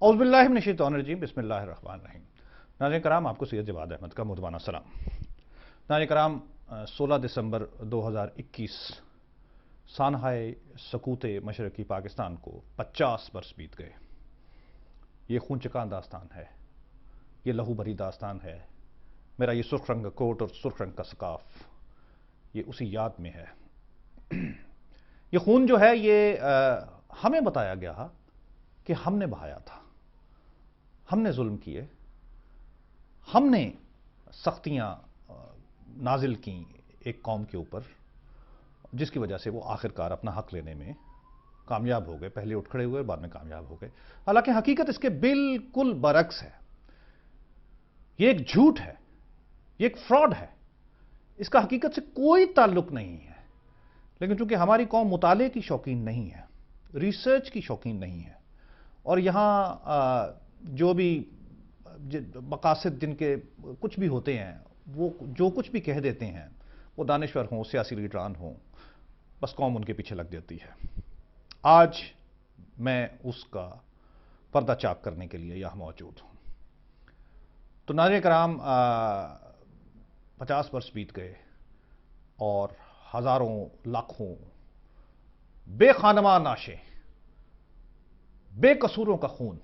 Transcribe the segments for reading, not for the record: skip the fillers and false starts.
اعوذ باللہ من الشیطان الرجیم بسم اللہ الرحمن الرحیم۔ ناظرین کرام، آپ کو سید جواد احمد کا مدبانہ سلام۔ ناظرین کرام، 16 دسمبر 2021 سانحہ سکوت مشرقی پاکستان کو 50 برس بیت گئے۔ یہ خون چکا داستان ہے، یہ لہو بھری داستان ہے۔ میرا یہ سرخ رنگ کا کوٹ اور سرخ رنگ کا سکارف یہ اسی یاد میں ہے۔ یہ خون جو ہے یہ ہمیں بتایا گیا کہ ہم نے بہایا تھا، ہم نے ظلم کیے، ہم نے سختیاں نازل کیں ایک قوم کے اوپر، جس کی وجہ سے وہ آخرکار اپنا حق لینے میں کامیاب ہو گئے۔ پہلے اٹھ کھڑے ہوئے، بعد میں کامیاب ہو گئے۔ حالانکہ حقیقت اس کے بالکل برعکس ہے۔ یہ ایک جھوٹ ہے، یہ ایک فراڈ ہے، اس کا حقیقت سے کوئی تعلق نہیں ہے۔ لیکن چونکہ ہماری قوم مطالعے کی شوقین نہیں ہے، ریسرچ کی شوقین نہیں ہے، اور یہاں جو بھی مقاصد جن کے کچھ بھی ہوتے ہیں، وہ جو کچھ بھی کہہ دیتے ہیں، وہ دانشور ہوں، سیاسی لیڈران ہوں، بس قوم ان کے پیچھے لگ جاتی ہے۔ آج میں اس کا پردہ چاک کرنے کے لیے یہاں موجود ہوں۔ تو ناظرین کرام، 50 برس بیت گئے اور ہزاروں لاکھوں بے خانماں ناشے، بے قصوروں کا خون،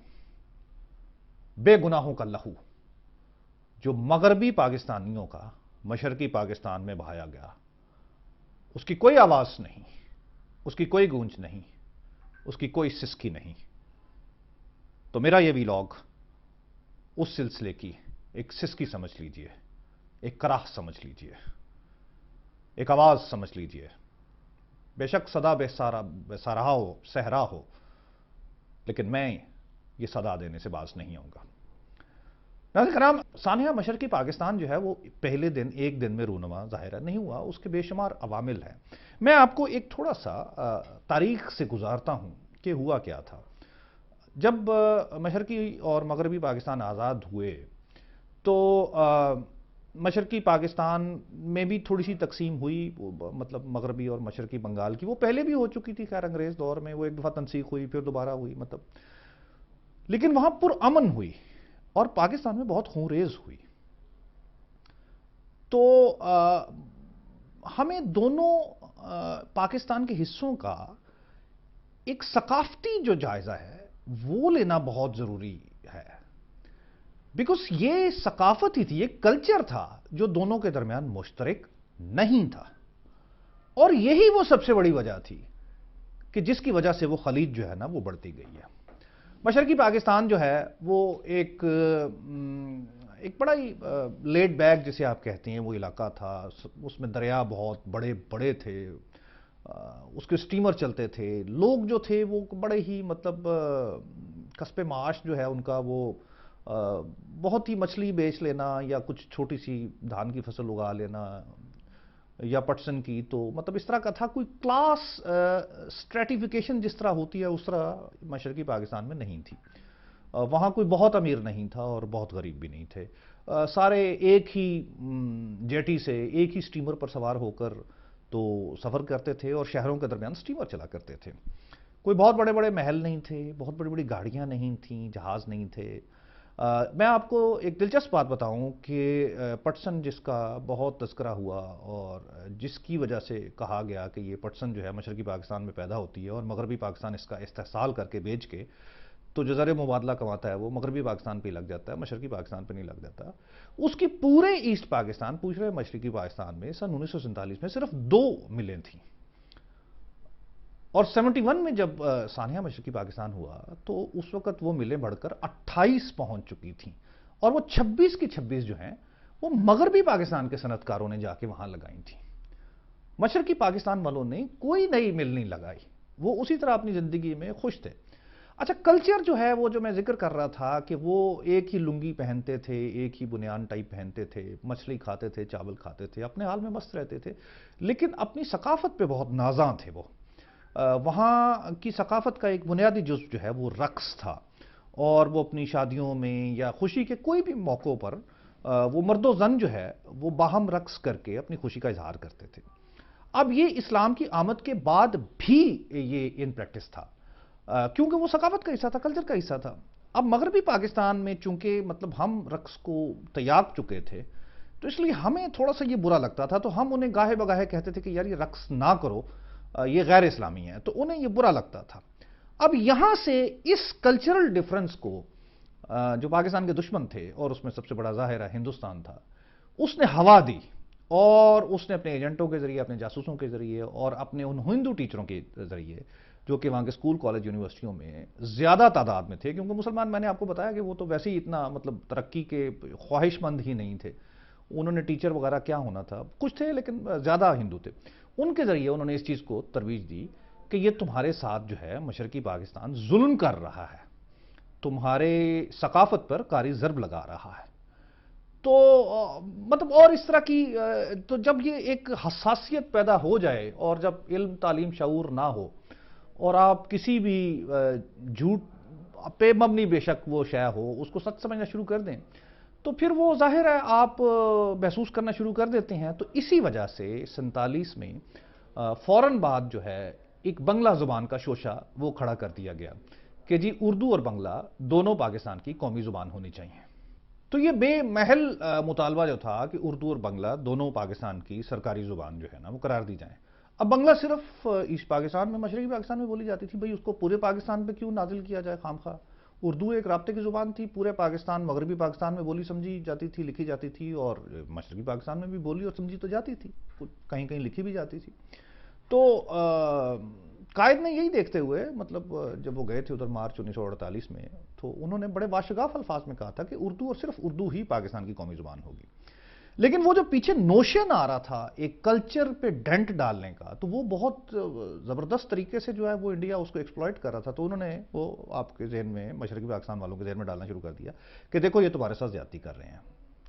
بے گناہوں کا لہو جو مغربی پاکستانیوں کا مشرقی پاکستان میں بہایا گیا، اس کی کوئی آواز نہیں، اس کی کوئی گونج نہیں، اس کی کوئی سسکی نہیں۔ تو میرا یہ ویلاگ اس سلسلے کی ایک سسکی سمجھ لیجئے، ایک کراہ سمجھ لیجئے، ایک آواز سمجھ لیجئے۔ بے شک صدا بے سارا ہو، صحرا ہو، لیکن میں یہ صدا دینے سے باز نہیں آؤں گا۔ ناظرین کرام، سانحہ مشرقی پاکستان جو ہے وہ پہلے دن ایک دن میں رونما ظاہر نہیں ہوا، اس کے بے شمار عوامل ہیں۔ میں آپ کو ایک تھوڑا سا تاریخ سے گزارتا ہوں کہ ہوا کیا تھا۔ جب مشرقی اور مغربی پاکستان آزاد ہوئے تو مشرقی پاکستان میں بھی تھوڑی سی تقسیم ہوئی، مطلب مغربی اور مشرقی بنگال کی، وہ پہلے بھی ہو چکی تھی خیر انگریز دور میں، وہ ایک دفعہ تنسیخ ہوئی پھر دوبارہ ہوئی، مطلب لیکن وہاں پرامن ہوئی اور پاکستان میں بہت خون ریز ہوئی۔ تو ہمیں دونوں پاکستان کے حصوں کا ایک ثقافتی جو جائزہ ہے وہ لینا بہت ضروری ہے، بیکاز یہ ثقافت ہی تھی، یہ کلچر تھا جو دونوں کے درمیان مشترک نہیں تھا، اور یہی وہ سب سے بڑی وجہ تھی کہ جس کی وجہ سے وہ خلیج جو ہے نا وہ بڑھتی گئی ہے۔ مشرقی پاکستان جو ہے وہ ایک بڑا ہی لیڈ بیک جسے آپ کہتے ہیں وہ علاقہ تھا۔ اس میں دریا بہت بڑے بڑے تھے، اس کے سٹیمر چلتے تھے، لوگ جو تھے وہ بڑے ہی مطلب کسب معاش جو ہے ان کا وہ بہت ہی مچھلی بیچ لینا یا کچھ چھوٹی سی دھان کی فصل اگا لینا یا پٹسن کی، تو مطلب اس طرح کا تھا۔ کوئی کلاس سٹریٹیفیکیشن جس طرح ہوتی ہے اس طرح مشرقی پاکستان میں نہیں تھی۔ وہاں کوئی بہت امیر نہیں تھا اور بہت غریب بھی نہیں تھے، سارے ایک ہی جیٹی سے ایک ہی سٹیمر پر سوار ہو کر تو سفر کرتے تھے اور شہروں کے درمیان سٹیمر چلا کرتے تھے۔ کوئی بہت بڑے بڑے محل نہیں تھے، بہت بڑی بڑی گاڑیاں نہیں تھیں، جہاز نہیں تھے۔ میں آپ کو ایک دلچسپ بات بتاؤں کہ پٹسن جس کا بہت تذکرہ ہوا اور جس کی وجہ سے کہا گیا کہ یہ پٹسن جو ہے مشرقی پاکستان میں پیدا ہوتی ہے اور مغربی پاکستان اس کا استحصال کر کے بیچ کے تو جو زر مبادلہ کماتا ہے وہ مغربی پاکستان پہ لگ جاتا ہے، مشرقی پاکستان پہ نہیں لگ جاتا۔ اس کی پورے ایسٹ پاکستان، پورے مشرقی پاکستان میں سن 1947 میں صرف 2 ملیں تھیں، اور 71 میں جب سانحہ مشرقی پاکستان ہوا تو اس وقت وہ ملیں بڑھ کر 28 پہنچ چکی تھیں، اور وہ 26 کی 26 جو ہیں وہ مغربی پاکستان کے صنعت کاروں نے جا کے وہاں لگائی تھیں۔ مشرقی پاکستان والوں نے کوئی نئی مل نہیں لگائی، وہ اسی طرح اپنی زندگی میں خوش تھے۔ اچھا، کلچر جو ہے وہ جو میں ذکر کر رہا تھا کہ وہ ایک ہی لنگی پہنتے تھے، ایک ہی بنیان ٹائپ پہنتے تھے، مچھلی کھاتے تھے، چاول کھاتے تھے، اپنے حال میں مست رہتے تھے، لیکن اپنی ثقافت پہ بہت نازاں تھے وہ۔ وہاں کی ثقافت کا ایک بنیادی جزو جو ہے وہ رقص تھا، اور وہ اپنی شادیوں میں یا خوشی کے کوئی بھی موقعوں پر وہ مرد و زن جو ہے وہ باہم رقص کر کے اپنی خوشی کا اظہار کرتے تھے۔ اب یہ اسلام کی آمد کے بعد بھی یہ ان پریکٹس تھا، کیونکہ وہ ثقافت کا حصہ تھا، کلچر کا حصہ تھا۔ اب مغربی پاکستان میں چونکہ مطلب ہم رقص کو تیاگ چکے تھے تو اس لیے ہمیں تھوڑا سا یہ برا لگتا تھا، تو ہم انہیں گاہے بگاہے کہتے تھے کہ یار یہ رقص نہ کرو، یہ غیر اسلامی ہے، تو انہیں یہ برا لگتا تھا۔ اب یہاں سے اس کلچرل ڈیفرنس کو جو پاکستان کے دشمن تھے، اور اس میں سب سے بڑا ظاہر ہندوستان تھا، اس نے ہوا دی، اور اس نے اپنے ایجنٹوں کے ذریعے، اپنے جاسوسوں کے ذریعے، اور اپنے ان ہندو ٹیچروں کے ذریعے جو کہ وہاں کے اسکول کالج یونیورسٹیوں میں زیادہ تعداد میں تھے، کیونکہ مسلمان، میں نے آپ کو بتایا کہ وہ تو ویسے ہی اتنا مطلب ترقی کے خواہش مند ہی نہیں تھے، انہوں نے ٹیچر وغیرہ کیا ہونا تھا، کچھ تھے لیکن زیادہ ہندو تھے، ان کے ذریعے انہوں نے اس چیز کو ترویج دی کہ یہ تمہارے ساتھ جو ہے مشرقی پاکستان ظلم کر رہا ہے، تمہارے ثقافت پر کاری ضرب لگا رہا ہے۔ تو مطلب اور اس طرح کی، تو جب یہ ایک حساسیت پیدا ہو جائے، اور جب علم، تعلیم، شعور نہ ہو، اور آپ کسی بھی جھوٹ پہ مبنی بے شک وہ شے ہو، اس کو سچ سمجھنا شروع کر دیں، تو پھر وہ ظاہر ہے آپ محسوس کرنا شروع کر دیتے ہیں۔ تو اسی وجہ سے 47 میں فوراً بعد جو ہے ایک بنگلہ زبان کا شوشہ وہ کھڑا کر دیا گیا کہ جی اردو اور بنگلہ دونوں پاکستان کی قومی زبان ہونی چاہیے۔ تو یہ بے محل مطالبہ جو تھا کہ اردو اور بنگلہ دونوں پاکستان کی سرکاری زبان جو ہے نا وہ قرار دی جائیں۔ اب بنگلہ صرف ایسٹ پاکستان میں، مشرقی پاکستان میں بولی جاتی تھی، بھئی اس کو پورے پاکستان پہ کیوں نازل کیا جائے خام خواہ؟ اردو ایک رابطے کی زبان تھی، پورے پاکستان، مغربی پاکستان میں بولی سمجھی جاتی تھی، لکھی جاتی تھی، اور مشرقی پاکستان میں بھی بولی اور سمجھی تو جاتی تھی، کہیں کہیں لکھی بھی جاتی تھی۔ تو قائد نے یہی دیکھتے ہوئے، مطلب جب وہ گئے تھے ادھر مارچ 1948 میں، تو انہوں نے بڑے واشگاف الفاظ میں کہا تھا کہ اردو اور صرف اردو ہی پاکستان کی قومی زبان ہوگی۔ لیکن وہ جو پیچھے نوشن آ رہا تھا ایک کلچر پہ ڈینٹ ڈالنے کا، تو وہ بہت زبردست طریقے سے جو ہے وہ انڈیا اس کو ایکسپلائٹ کر رہا تھا، تو انہوں نے وہ آپ کے ذہن میں، مشرقی پاکستان والوں کے ذہن میں ڈالنا شروع کر دیا کہ دیکھو یہ تمہارے ساتھ زیادتی کر رہے ہیں۔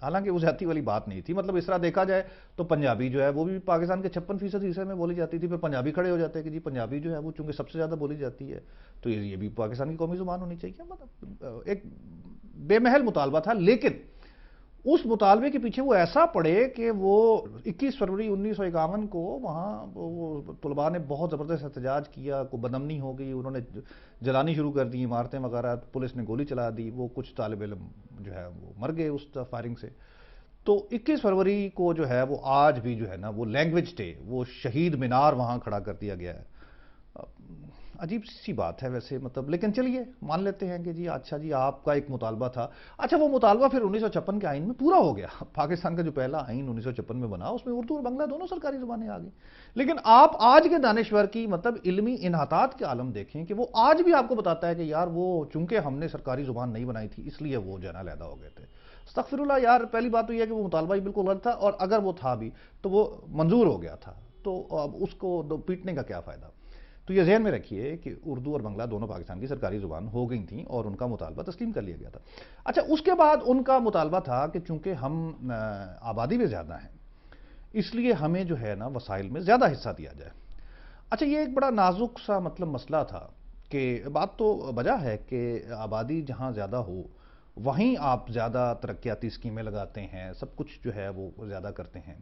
حالانکہ وہ زیادتی والی بات نہیں تھی، مطلب اس طرح دیکھا جائے تو پنجابی جو ہے وہ بھی پاکستان کے 56% حصے میں بولی جاتی تھی، پھر پنجابی کھڑے ہو جاتے ہیں کہ جی پنجابی جو ہے وہ چونکہ سب سے زیادہ بولی جاتی ہے تو یہ بھی پاکستان کی قومی زبان ہونی چاہیے۔ مطلب ایک بے محل مطالبہ تھا، لیکن اس مطالبے کے پیچھے وہ ایسا پڑے کہ وہ 21 فروری 1951 کو وہاں طلباء نے بہت زبردست احتجاج کیا، کو بدامنی ہو گئی، انہوں نے جلانی شروع کر دی عمارتیں وغیرہ، پولیس نے گولی چلا دی، وہ کچھ طالب علم جو ہے وہ مر گئے اس فائرنگ سے۔ تو 21 فروری کو جو ہے وہ آج بھی جو ہے نا وہ لینگویج ڈے، وہ شہید مینار وہاں کھڑا کر دیا گیا ہے۔ عجیب سی بات ہے ویسے، مطلب لیکن چلیے مان لیتے ہیں کہ جی اچھا جی آپ کا ایک مطالبہ تھا۔ اچھا وہ مطالبہ پھر 1956 کے آئین میں پورا ہو گیا، پاکستان کا جو پہلا آئین 1956 میں بنا اس میں اردو اور بنگلہ دونوں سرکاری زبانیں آ گئی۔ لیکن آپ آج کے دانشور کی مطلب علمی انحطاط کے عالم دیکھیں کہ وہ آج بھی آپ کو بتاتا ہے کہ یار وہ چونکہ ہم نے سرکاری زبان نہیں بنائی تھی اس لیے وہ جو ہے نا علیحدہ ہو گئے تھے۔ استغفر اللہ یار، پہلی بات تو یہ ہے کہ وہ مطالبہ ہی بالکل غلط تھا، اور اگر وہ تھا بھی تو وہ منظور ہو گیا تھا، تو اب اس کو پیٹنے کا کیا فائدہ؟ تو یہ ذہن میں رکھیے کہ اردو اور بنگلہ دونوں پاکستان کی سرکاری زبان ہو گئی تھیں اور ان کا مطالبہ تسلیم کر لیا گیا تھا۔ اچھا اس کے بعد ان کا مطالبہ تھا کہ چونکہ ہم آبادی میں زیادہ ہیں اس لیے ہمیں جو ہے نا وسائل میں زیادہ حصہ دیا جائے۔ اچھا یہ ایک بڑا نازک سا مطلب مسئلہ تھا کہ بات تو بجا ہے کہ آبادی جہاں زیادہ ہو وہیں آپ زیادہ ترقیاتی اسکیمیں لگاتے ہیں، سب کچھ جو ہے وہ زیادہ کرتے ہیں۔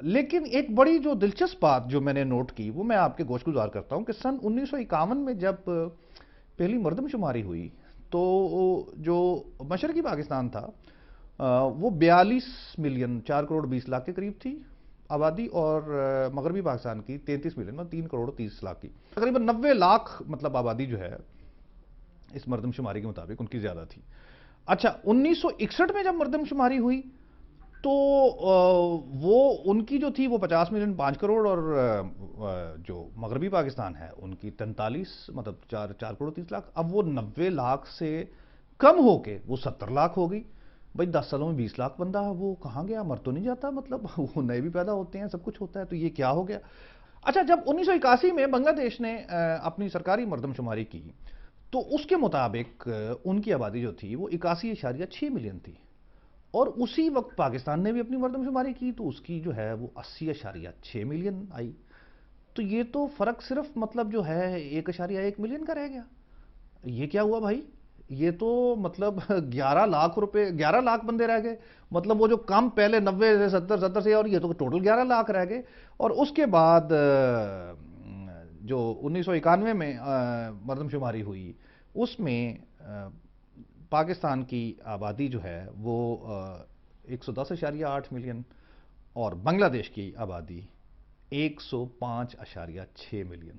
لیکن ایک بڑی جو دلچسپ بات جو میں نے نوٹ کی وہ میں آپ کے گوش گزار کرتا ہوں کہ سن 1951 میں جب پہلی مردم شماری ہوئی تو جو مشرقی پاکستان تھا وہ 42 ملین 4 کروڑ 20 لاکھ کے قریب تھی آبادی، اور مغربی پاکستان کی 33 ملین 3 کروڑ 30 لاکھ کی، تقریباً 90 لاکھ مطلب آبادی جو ہے اس مردم شماری کے مطابق ان کی زیادہ تھی۔ اچھا 1961 میں جب مردم شماری ہوئی تو وہ ان کی جو تھی وہ 50 ملین 5 کروڑ، اور جو مغربی پاکستان ہے ان کی 43 مطلب 4 کروڑ 30 لاکھ۔ اب وہ 90 لاکھ سے کم ہو کے وہ 70 لاکھ ہو گئی۔ بھائی 10 سالوں میں 20 لاکھ بندہ وہ کہاں گیا؟ مر تو نہیں جاتا، مطلب وہ نئے بھی پیدا ہوتے ہیں، سب کچھ ہوتا ہے، تو یہ کیا ہو گیا؟ اچھا جب 1981 میں بنگلہ دیش نے اپنی سرکاری مردم شماری کی تو اس کے مطابق ان کی آبادی جو تھی وہ 81.6 ملین تھی، اور اسی وقت پاکستان نے بھی اپنی مردم شماری کی تو اس کی جو ہے وہ 80.6 ملین آئی۔ تو یہ تو فرق صرف مطلب جو ہے 1.1 ملین کا رہ گیا۔ یہ کیا ہوا بھائی؟ یہ تو مطلب 11 لاکھ بندے رہ گئے، مطلب وہ جو کم پہلے 90 سے 70 سے، اور یہ تو ٹوٹل 11 لاکھ رہ گئے۔ اور اس کے بعد جو 1991 میں مردم شماری ہوئی اس میں پاکستان کی آبادی جو ہے وہ 110.8 ملین اور بنگلہ دیش کی آبادی 105.6 ملین.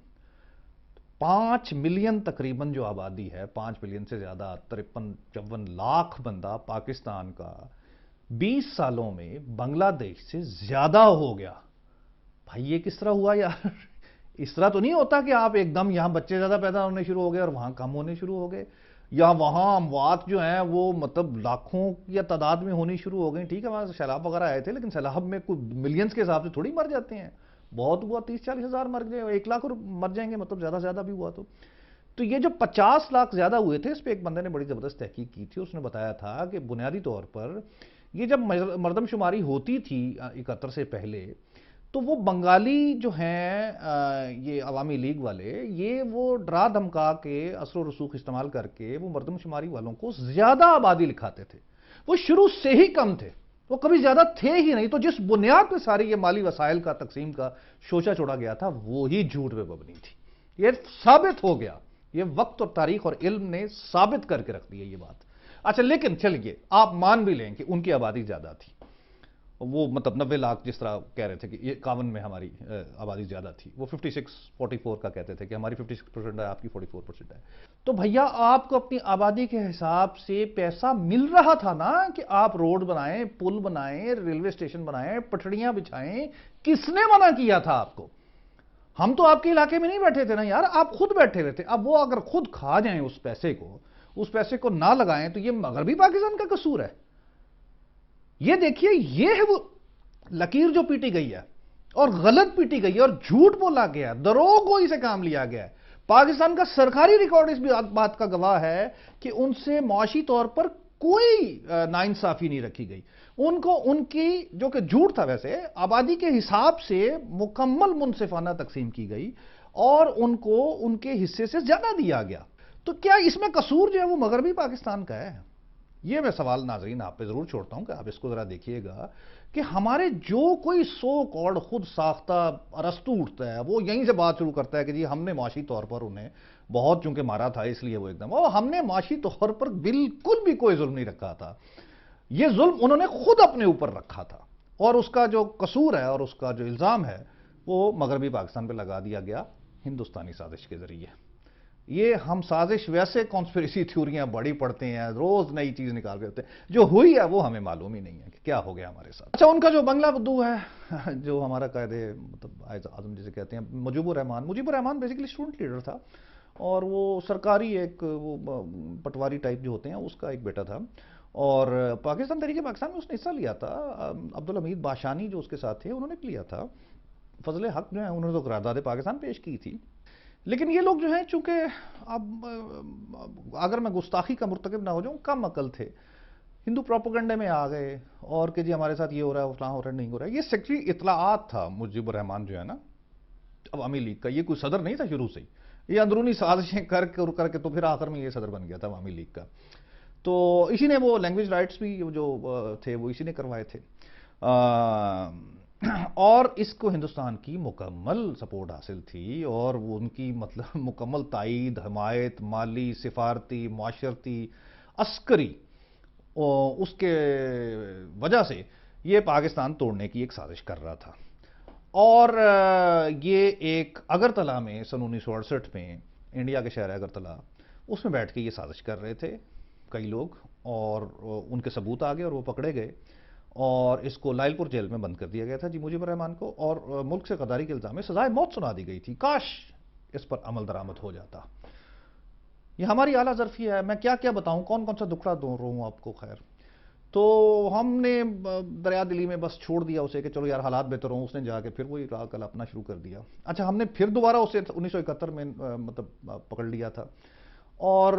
5 ملین تقریباً جو آبادی ہے، 5 ملین سے زیادہ، 53-54 لاکھ بندہ پاکستان کا 20 سالوں میں بنگلہ دیش سے زیادہ ہو گیا. بھائی یہ کس طرح ہوا یار؟ اس طرح تو نہیں ہوتا کہ آپ ایک دم یہاں بچے زیادہ پیدا ہونے شروع ہو گئے اور وہاں کم ہونے شروع ہو گئے، یا وہاں اموات جو ہیں وہ مطلب لاکھوں یا تعداد میں ہونی شروع ہو گئی. ٹھیک ہے وہاں سیلاب وغیرہ آئے تھے، لیکن سیلاب میں کوئی ملینز کے حساب سے تھوڑی مر جاتے ہیں. بہت ہوا 30-40 ہزار مر گئے، 1 لاکھ مر جائیں گے، مطلب زیادہ زیادہ بھی ہوا تو یہ جو 50 لاکھ زیادہ ہوئے تھے، اس پہ ایک بندے نے بڑی زبردست تحقیق کی تھی. اس نے بتایا تھا کہ بنیادی طور پر یہ جب مردم شماری ہوتی تھی 71 سے پہلے، تو وہ بنگالی جو ہیں یہ عوامی لیگ والے، یہ وہ ڈرا دھمکا کے اثر و رسوخ استعمال کر کے وہ مردم شماری والوں کو زیادہ آبادی لکھاتے تھے. وہ شروع سے ہی کم تھے، وہ کبھی زیادہ تھے ہی نہیں. تو جس بنیاد پہ ساری یہ مالی وسائل کا تقسیم کا شوشہ چھوڑا گیا تھا، وہی جھوٹ پہ مبنی تھی. یہ ثابت ہو گیا، یہ وقت اور تاریخ اور علم نے ثابت کر کے رکھ دی ہے یہ بات. اچھا لیکن چلیے آپ مان بھی لیں کہ ان کی آبادی زیادہ تھی، وہ مطلب 90 لاکھ جس طرح کہہ رہے تھے کہ یہ 51 میں ہماری آبادی زیادہ تھی، وہ 56-44 کا کہتے تھے کہ ہماری 56% ہے، آپ کی 44% ہے. تو بھیا آپ کو اپنی آبادی کے حساب سے پیسہ مل رہا تھا نا کہ آپ روڈ بنائیں، پل بنائیں، ریلوے اسٹیشن بنائیں، پٹڑیاں بچھائیں. کس نے منع کیا تھا آپ کو؟ ہم تو آپ کے علاقے میں نہیں بیٹھے تھے نا یار، آپ خود بیٹھے ہوئے تھے. اب وہ اگر خود کھا جائیں اس پیسے کو نہ لگائیں تو یہ مغربی پاکستان کا قصور ہے. یہ دیکھیے، یہ ہے وہ لکیر جو پیٹی گئی ہے اور غلط پیٹی گئی ہے اور جھوٹ بولا گیا ہے، دروغ گوئی سے کام لیا گیا ہے. پاکستان کا سرکاری ریکارڈ اس بات کا گواہ ہے کہ ان سے معاشی طور پر کوئی ناانصافی نہیں رکھی گئی. ان کو ان کی جو کہ جھوٹ تھا ویسے، آبادی کے حساب سے مکمل منصفانہ تقسیم کی گئی اور ان کو ان کے حصے سے زیادہ دیا گیا. تو کیا اس میں قصور جو ہے وہ مغربی پاکستان کا ہے؟ یہ میں سوال ناظرین آپ پہ ضرور چھوڑتا ہوں کہ آپ اس کو ذرا دیکھیے گا کہ ہمارے جو کوئی سو کالڈ خود ساختہ ارسطو اٹھتا ہے، وہ یہیں سے بات شروع کرتا ہے کہ جی ہم نے معاشی طور پر انہیں بہت چونکہ مارا تھا اس لیے وہ ایک دم، ہم نے معاشی طور پر بالکل بھی کوئی ظلم نہیں رکھا تھا. یہ ظلم انہوں نے خود اپنے اوپر رکھا تھا اور اس کا جو قصور ہے اور اس کا جو الزام ہے وہ مغربی پاکستان پہ لگا دیا گیا ہندوستانی سازش کے ذریعے. یہ ہم سازش ویسے کانسپریسی تھیوریاں بڑی پڑھتے ہیں، روز نئی چیز نکال کے ہوتے ہیں، جو ہوئی ہے وہ ہمیں معلوم ہی نہیں ہے کہ کیا ہو گیا ہمارے ساتھ. اچھا ان کا جو بنگلہ بدو ہے، جو ہمارا قائد مطلب اعظم جسے کہتے ہیں مجیب الرحمان بیسیکلی اسٹوڈنٹ لیڈر تھا اور وہ سرکاری ایک وہ پٹواری ٹائپ جو ہوتے ہیں اس کا ایک بیٹا تھا اور پاکستان تحریک پاکستان میں اس نے حصہ لیا تھا. عبدالحمید باشانی جو اس کے ساتھ تھے انہوں نے لیا تھا. فضل حق جو ہے انہوں نے تو قرارداد پاکستان پیش کی تھی. لیکن یہ لوگ جو ہیں چونکہ اب اگر میں گستاخی کا مرتکب نہ ہو جاؤں، کم عقل تھے، ہندو پروپیگنڈے میں آ گئے اور کہ جی ہمارے ساتھ یہ ہو رہا ہے، فلاں ہو رہا ہے، نہیں ہو رہا ہے. یہ سیکٹری اطلاعات تھا مجیب الرحمان جو ہے نا عوامی لیگ کا، یہ کوئی صدر نہیں تھا شروع سے ہی. یہ اندرونی سازشیں کر کے تو پھر آخر میں یہ صدر بن گیا تھا عوامی لیگ کا. تو اسی نے وہ لینگویج رائٹس بھی جو تھے وہ اسی نے کروائے تھے اور اس کو ہندوستان کی مکمل سپورٹ حاصل تھی اور وہ ان کی مطلب مکمل تائید، حمایت، مالی، سفارتی، معاشرتی، عسکری، اس کے وجہ سے یہ پاکستان توڑنے کی ایک سازش کر رہا تھا. اور یہ ایک اگرتلہ میں سن 1968 میں انڈیا کے شہر اگرتلہ اس میں بیٹھ کے یہ سازش کر رہے تھے کئی لوگ اور ان کے ثبوت آ گئے اور وہ پکڑے گئے اور اس کو لائل پور جیل میں بند کر دیا گیا تھا جی مجیب الرحمان کو اور ملک سے غداری کے الزام میں سزائے موت سنا دی گئی تھی. کاش اس پر عمل درآمد ہو جاتا. یہ ہماری اعلیٰ ظرفی ہے، میں کیا کیا بتاؤں، کون کون سا دکھڑا دوں رہوں آپ کو. خیر تو ہم نے دریا دلی میں بس چھوڑ دیا اسے کہ چلو یار حالات بہتر ہوں. اس نے جا کے پھر وہی راہ کل اپنا شروع کر دیا. اچھا ہم نے پھر دوبارہ اسے 1971 میں مطلب پکڑ لیا تھا اور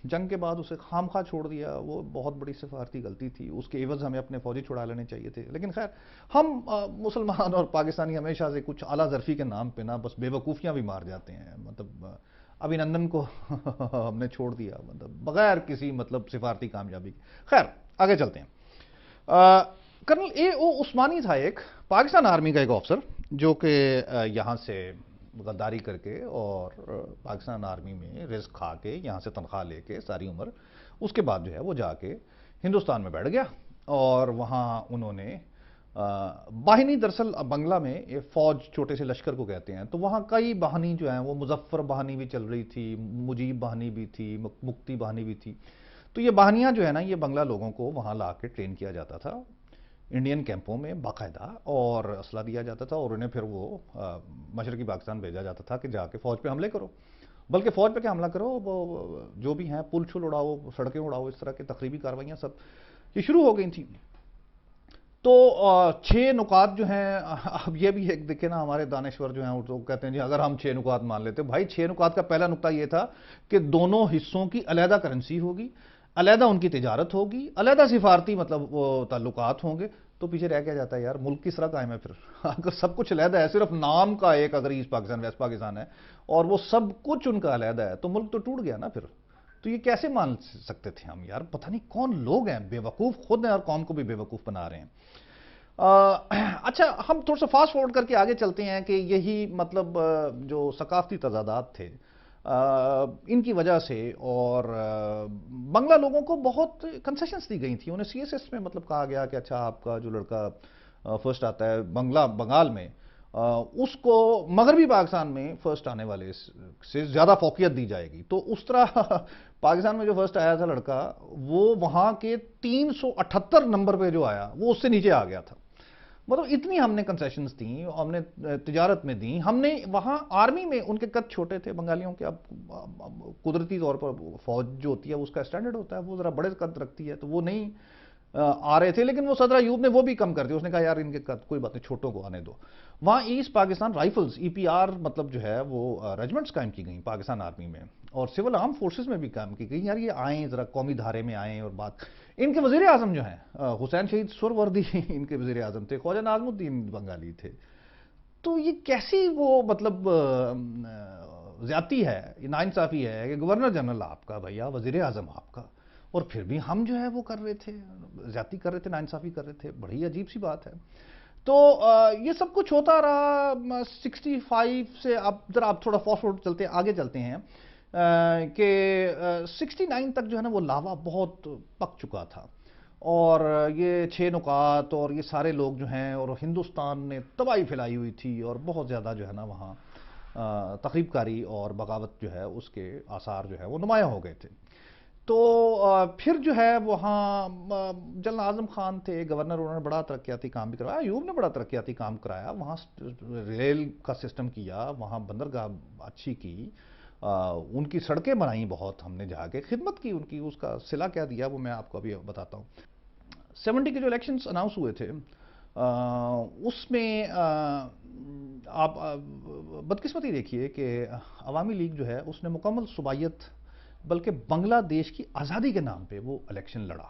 جنگ کے بعد اسے خامخواہ چھوڑ دیا. وہ بہت بڑی سفارتی غلطی تھی، اس کے عوض ہمیں اپنے فوجی چھڑا لینے چاہیے تھے. لیکن خیر ہم مسلمان اور پاکستانی ہمیشہ سے کچھ اعلیٰ ظرفی کے نام پہ نا بس بے وقوفیاں بھی مار جاتے ہیں. مطلب ابھینندن کو ہم نے چھوڑ دیا مطلب بغیر کسی مطلب سفارتی کامیابی کے. خیر آگے چلتے ہیں. کرنل اے او عثمانی تھا ایک پاکستان آرمی کا ایک آفسر جو کہ یہاں سے غداری کر کے اور پاکستان آرمی میں رزق کھا کے یہاں سے تنخواہ لے کے ساری عمر، اس کے بعد جو ہے وہ جا کے ہندوستان میں بیٹھ گیا اور وہاں انہوں نے باہنی، دراصل بنگلہ میں یہ فوج چھوٹے سے لشکر کو کہتے ہیں، تو وہاں کئی باہنی جو ہیں وہ مظفر باہنی بھی چل رہی تھی، مجیب باہنی بھی تھی، مکتی باہنی بھی تھی. تو یہ باہنیاں جو ہے نا، یہ بنگلہ لوگوں کو وہاں لا کے ٹرین کیا جاتا تھا انڈین کیمپوں میں باقاعدہ، اور اسلحہ دیا جاتا تھا اور انہیں پھر وہ مشرقی پاکستان بھیجا جاتا تھا کہ جا کے فوج پہ حملے کرو. بلکہ فوج پہ کیا حملہ کرو، وہ جو بھی ہیں پل چھل اڑاؤ، سڑکیں اڑاؤ، اس طرح کے تخریبی کارروائیاں سب یہ شروع ہو گئی تھیں. تو 6 نکات جو ہیں، اب یہ بھی ایک دیکھیں نا، ہمارے دانشور جو ہیں وہ تو کہتے ہیں جی اگر ہم 6 نکات مان لیتے، بھائی 6 نکات کا پہلا نکتہ یہ تھا کہ دونوں حصوں کی علیحدہ کرنسی ہوگی، علیحدہ ان کی تجارت ہوگی، علیحدہ سفارتی مطلب وہ تعلقات ہوں گے. تو پیچھے رہ کیا جاتا ہے یار، ملک کس طرح قائم ہے پھر اگر سب کچھ علیحدہ ہے، صرف نام کا ایک اگر ایسٹ پاکستان ویسٹ پاکستان ہے اور وہ سب کچھ ان کا علیحدہ ہے، تو ملک تو ٹوٹ گیا نا پھر. تو یہ کیسے مان سکتے تھے ہم یار؟ پتہ نہیں کون لوگ ہیں، بے وقوف خود ہیں اور قوم کو بھی بے وقوف بنا رہے ہیں. اچھا، ہم تھوڑا سا فاسٹ فارورڈ کر کے آگے چلتے ہیں کہ یہی مطلب جو ثقافتی تضادات تھے ان کی وجہ سے، اور بنگلہ لوگوں کو بہت کنسیشنز دی گئی تھیں. انہیں سی ایس ایس میں مطلب کہا گیا کہ اچھا آپ کا جو لڑکا فرسٹ آتا ہے بنگال میں، اس کو مغربی پاکستان میں فرسٹ آنے والے سے زیادہ فوقیت دی جائے گی. تو اس طرح پاکستان میں جو فرسٹ آیا تھا لڑکا، وہ وہاں کے 378 نمبر پہ جو آیا وہ اس سے نیچے آ گیا تھا. مطلب اتنی ہم نے کنسیشنز دیں، ہم نے تجارت میں دیں، ہم نے وہاں آرمی میں ان کے قد چھوٹے تھے بنگالیوں کے. اب قدرتی طور پر فوج جو ہوتی ہے اس کا اسٹینڈرڈ ہوتا ہے، وہ ذرا بڑے قد رکھتی ہے، تو وہ نہیں آ رہے تھے. لیکن وہ صدر ایوب نے وہ بھی کم کر دیا، اس نے کہا یار ان کے قد کوئی بات نہیں، چھوٹوں کو آنے دو. وہاں ایسٹ پاکستان رائفلز ای پی آر مطلب جو ہے وہ ریجمنٹس قائم کی گئیں پاکستان آرمی میں، اور سول آرم فورسز میں بھی قائم کی گئی. یار یہ آئیں ذرا قومی دھارے میں آئیں. اور بات ان کے وزیر اعظم جو ہیں حسین شہید سروردی ان کے وزیر اعظم تھے، خواجہ ناظم الدین بنگالی تھے. تو یہ کیسی وہ مطلب زیادتی ہے، ناانصافی ہے کہ گورنر جنرل آپ کا بھیا، وزیر اعظم آپ کا، اور پھر بھی ہم جو ہے وہ کر رہے تھے، زیادتی کر رہے تھے، ناانصافی کر رہے تھے. بڑی عجیب سی بات ہے. تو یہ سب کچھ ہوتا رہا 65 سے. اب ذرا آپ تھوڑا فاسٹ فارورڈ چلتے آگے چلتے ہیں کہ 69 تک جو ہے نا وہ لاوا بہت پک چکا تھا، اور یہ 6 نکات اور یہ سارے لوگ جو ہیں، اور ہندوستان نے تباہی پھیلائی ہوئی تھی اور بہت زیادہ جو ہے نا وہاں تخریب کاری اور بغاوت جو ہے اس کے آثار جو ہے وہ نمایاں ہو گئے تھے. تو پھر جو ہے وہاں جنرل اعظم خان تھے گورنر، انہوں نے بڑا ترقیاتی کام بھی کرایا. ایوب نے بڑا ترقیاتی کام کرایا، وہاں ریل کا سسٹم کیا، وہاں بندرگاہ اچھی کی، ان کی سڑکیں بنائیں بہت، ہم نے جا کے خدمت کی ان کی. اس کا صلہ کیا دیا وہ میں آپ کو ابھی بتاتا ہوں. 70 کے جو الیکشنز اناؤنس ہوئے تھے اس میں آپ بدقسمتی دیکھیے کہ عوامی لیگ جو ہے اس نے مکمل صوبائیت، بلکہ بنگلہ دیش کی آزادی کے نام پہ وہ الیکشن لڑا.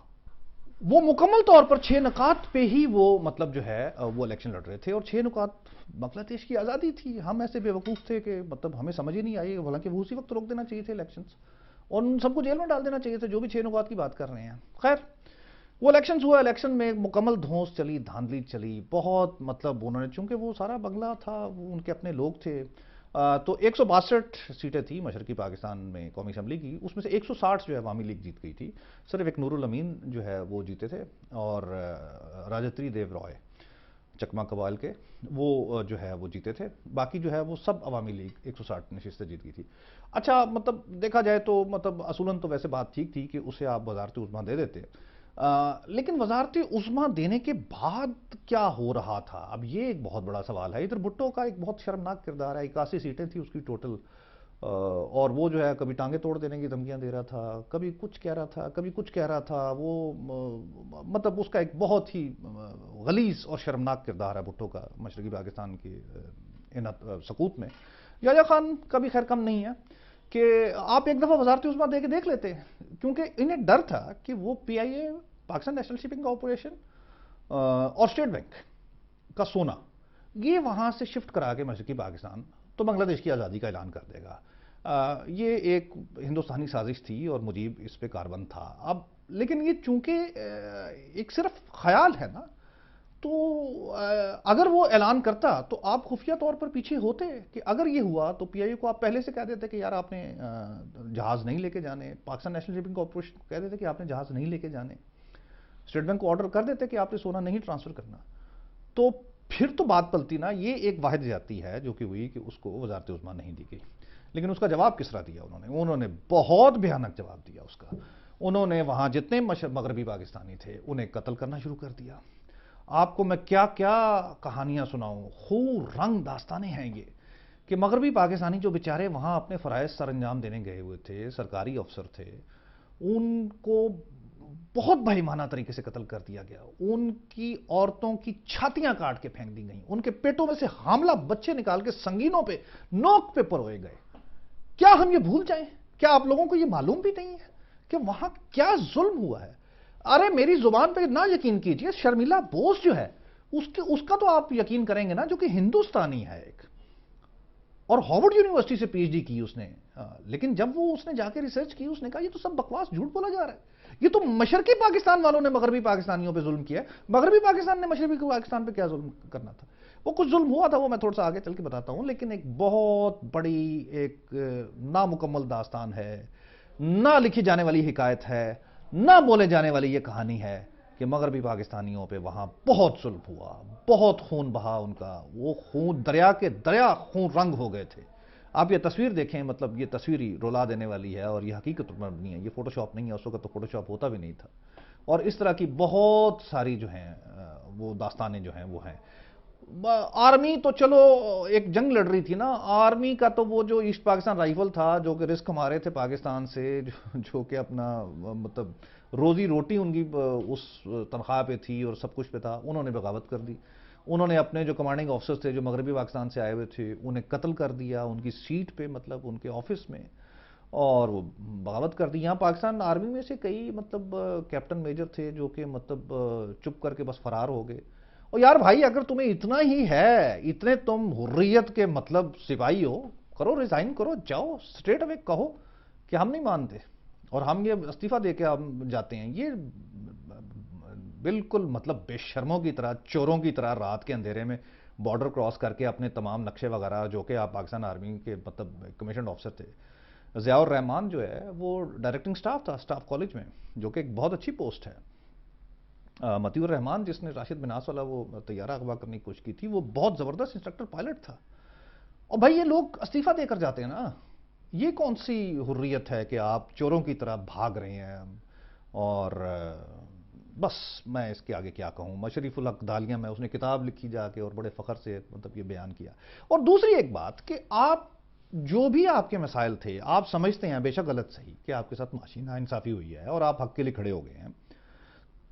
وہ مکمل طور پر 6 نکات پہ ہی وہ مطلب جو ہے وہ الیکشن لڑ رہے تھے، اور 6 نکات بنگلہ دیش کی آزادی تھی. ہم ایسے بے وقوف تھے کہ مطلب ہمیں سمجھ ہی نہیں آئی، حالانکہ وہ اسی وقت روک دینا چاہیے تھے الیکشنز، اور ان سب کو جیل میں ڈال دینا چاہیے تھے جو بھی 6 نکات کی بات کر رہے ہیں. خیر، وہ الیکشنز ہوا، الیکشن میں مکمل دھونس چلی، دھاندلی چلی بہت. مطلب انہوں نے، چونکہ وہ سارا بنگلہ تھا، وہ ان کے اپنے لوگ تھے، تو 162 سیٹیں تھیں مشرقی پاکستان میں قومی اسمبلی کی. اس میں سے 160 جو ہے عوامی لیگ جیت گئی تھی. صرف ایک نور الامین جو ہے وہ جیتے تھے، اور راجتری دیو رائے چکما قبائل کے، وہ جو ہے وہ جیتے تھے. باقی جو ہے وہ سب عوامی لیگ 160 نشستیں جیت گئی تھی. اچھا، مطلب دیکھا جائے تو مطلب اصولاً تو ویسے بات ٹھیک تھی کہ اسے آپ وزارت عظمیٰ دے دیتے، لیکن وزارت عظمیٰ دینے کے بعد کیا ہو رہا تھا؟ اب یہ ایک بہت بڑا سوال ہے. ادھر بھٹو کا ایک بہت شرمناک کردار ہے. 81 سیٹیں تھیں اس کی ٹوٹل، اور وہ جو ہے کبھی ٹانگیں توڑ دینے کی دھمکیاں دے رہا تھا، کبھی کچھ کہہ رہا تھا، کبھی کچھ کہہ رہا تھا. وہ مطلب اس کا ایک بہت ہی غلیظ اور شرمناک کردار ہے بھٹو کا مشرقی پاکستان کی سقوط میں. یحییٰ خان کا بھی خیر کم نہیں ہے کہ آپ ایک دفعہ وزارت عظمیٰ دے کے دیکھ لیتے، کیونکہ انہیں ڈر تھا کہ وہ پی آئی اے، پاکستان نیشنل شپنگ کارپوریشن اور اسٹیٹ بینک کا سونا یہ وہاں سے شفٹ کرا کے مشرقی پاکستان تو بنگلہ دیش کی آزادی کا اعلان کر دے گا. یہ ایک ہندوستانی سازش تھی اور مجیب اس پہ کاربند تھا. اب لیکن یہ چونکہ ایک صرف خیال ہے نا، تو اگر وہ اعلان کرتا تو آپ خفیہ طور پر پیچھے ہوتے کہ اگر یہ ہوا تو پی آئی اے کو آپ پہلے سے کہہ دیتے کہ یار آپ نے جہاز نہیں لے کے جانے، پاکستان نیشنل شپنگ کارپوریشن کو کہہ دیتے کہ آپ نے جہاز نہیں لے کے جانے، اسٹیٹ بینک کو آرڈر کر دیتے کہ آپ نے سونا نہیں ٹرانسفر کرنا. تو پھر تو بات پلتی نا. یہ ایک واحد زیادتی ہے جو کہ ہوئی کہ اس کو وزارت عظمیٰ نہیں دی گئی. لیکن اس کا جواب کس طرح دیا انہوں نے بہت بھیانک جواب دیا اس کا. انہوں نے وہاں جتنے مغربی پاکستانی تھے انہیں قتل کرنا شروع کر دیا. آپ کو میں کیا کیا کہانیاں سناؤں، خون رنگ داستانیں ہیں یہ کہ مغربی پاکستانی جو بیچارے وہاں اپنے فرائض سر انجام دینے گئے ہوئے تھے، سرکاری افسر تھے، ان کو بہت بہیمانہ طریقے سے قتل کر دیا گیا. ان کی عورتوں کی چھاتیاں کاٹ کے پھینک دی گئیں، ان کے پیٹوں میں سے حاملہ بچے نکال کے سنگینوں پہ نوک پہ پروئے گئے. کیا ہم یہ بھول جائیں؟ کیا آپ لوگوں کو یہ معلوم بھی نہیں ہے کہ وہاں کیا ظلم ہوا ہے؟ ارے میری زبان پہ نہ یقین کیجئے، شرمیلا بوس جو ہے اس کا تو آپ یقین کریں گے نا، جو کہ ہندوستانی ہے ایک، اور ہارورڈ یونیورسٹی سے پی ایچ ڈی کی اس نے. لیکن جب وہ اس نے جا کے ریسرچ کی، اس نے کہا یہ تو سب بکواس، جھوٹ بولا جا رہا ہے. یہ تو مشرقی پاکستان والوں نے مغربی پاکستانیوں پہ ظلم کیا ہے. مغربی پاکستان نے مشرقی پاکستان پہ کیا ظلم کرنا تھا؟ وہ کچھ ظلم ہوا تھا، وہ میں تھوڑا سا آگے چل کے بتاتا ہوں. لیکن ایک بہت بڑی ایک نامکمل داستان ہے، نہ لکھی جانے والی حکایت ہے، نہ بولے جانے والی یہ کہانی ہے کہ مغربی پاکستانیوں پہ وہاں بہت ظلم ہوا، بہت خون بہا ان کا. وہ خون دریا کے دریا خون رنگ ہو گئے تھے. آپ یہ تصویر دیکھیں، مطلب یہ تصویری رولا دینے والی ہے اور یہ حقیقت پر مبنی ہے. یہ فوٹو شاپ نہیں ہے، اس وقت تو فوٹو شاپ ہوتا بھی نہیں تھا. اور اس طرح کی بہت ساری جو ہیں وہ داستانیں جو ہیں وہ ہیں. آرمی تو چلو ایک جنگ لڑ رہی تھی نا. آرمی کا تو وہ جو ایسٹ پاکستان رائفل تھا جو کہ رسک مارے تھے پاکستان سے، جو کہ اپنا مطلب روزی روٹی ان کی اس تنخواہ پہ تھی اور سب کچھ پہ تھا، انہوں نے بغاوت کر دی. انہوں نے اپنے جو کمانڈنگ آفیسرز تھے جو مغربی پاکستان سے آئے ہوئے تھے انہیں قتل کر دیا ان کی سیٹ پہ، مطلب ان کے آفس میں، اور وہ بغاوت کر دی. یہاں پاکستان آرمی میں سے کئی مطلب کیپٹن میجر تھے جو کہ مطلب چپ کر کے بس فرار ہو گئے. اور یار بھائی اگر تمہیں اتنا ہی ہے، اتنے تم حریت کے مطلب سپاہی ہو، کرو ریزائن کرو، جاؤ اسٹریٹ اوے کہو کہ ہم نہیں مانتے اور ہم یہ استعفیٰ دے کے ہم جاتے ہیں. یہ بالکل مطلب بے شرموں کی طرح، چوروں کی طرح رات کے اندھیرے میں بارڈر کراس کر کے اپنے تمام نقشے وغیرہ، جو کہ آپ پاکستان آرمی کے مطلب کمیشنڈ آفیسر تھے. ضیاء الرحمان جو ہے وہ ڈائریکٹنگ سٹاف تھا سٹاف کالج میں، جو کہ ایک بہت اچھی پوسٹ ہے. مطیع الرحمان جس نے راشد بناس والا وہ طیارہ اغوا کرنے کی کوشش کی تھی، وہ بہت زبردست انسٹرکٹر پائلٹ تھا. اور بھائی یہ لوگ استعفیٰ دے کر جاتے ہیں نا. یہ کون سی حریت ہے کہ آپ چوروں کی طرح بھاگ رہے ہیں؟ اور بس میں اس کے آگے کیا کہوں. مشرف الحق دالیہ میں اس نے کتاب لکھی جا کے اور بڑے فخر سے مطلب یہ بیان کیا. اور دوسری ایک بات کہ آپ جو بھی آپ کے مسائل تھے، آپ سمجھتے ہیں بے شک غلط صحیح کہ آپ کے ساتھ معاشی ناانصافی ہوئی ہے اور آپ حق کے لیے کھڑے ہو گئے ہیں،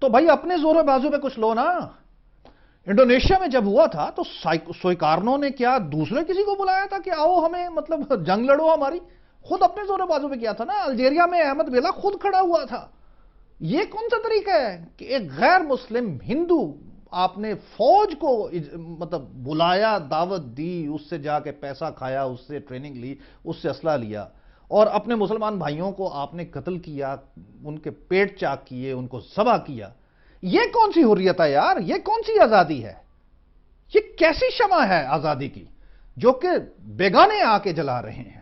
تو بھائی اپنے زور و بازو پہ کچھ لو نا. انڈونیشیا میں جب ہوا تھا تو سوئکارنوں نے کیا دوسرے کسی کو بلایا تھا کہ آؤ ہمیں مطلب جنگ لڑو ہماری؟ خود اپنے زور و بازو پہ کیا تھا نا. الجیریا میں احمد بیلا خود کھڑا ہوا تھا. یہ کون سا طریقہ ہے کہ ایک غیر مسلم ہندو آپ نے فوج کو مطلب بلایا، دعوت دی، اس سے جا کے پیسہ کھایا، اس سے ٹریننگ لی، اس سے اسلحہ لیا، اور اپنے مسلمان بھائیوں کو آپ نے قتل کیا، ان کے پیٹ چاک کیے، ان کو ذبح کیا؟ یہ کون سی حریت ہے یار؟ یہ کون سی آزادی ہے؟ یہ کیسی شمع ہے آزادی کی جو کہ بیگانے آ کے جلا رہے ہیں؟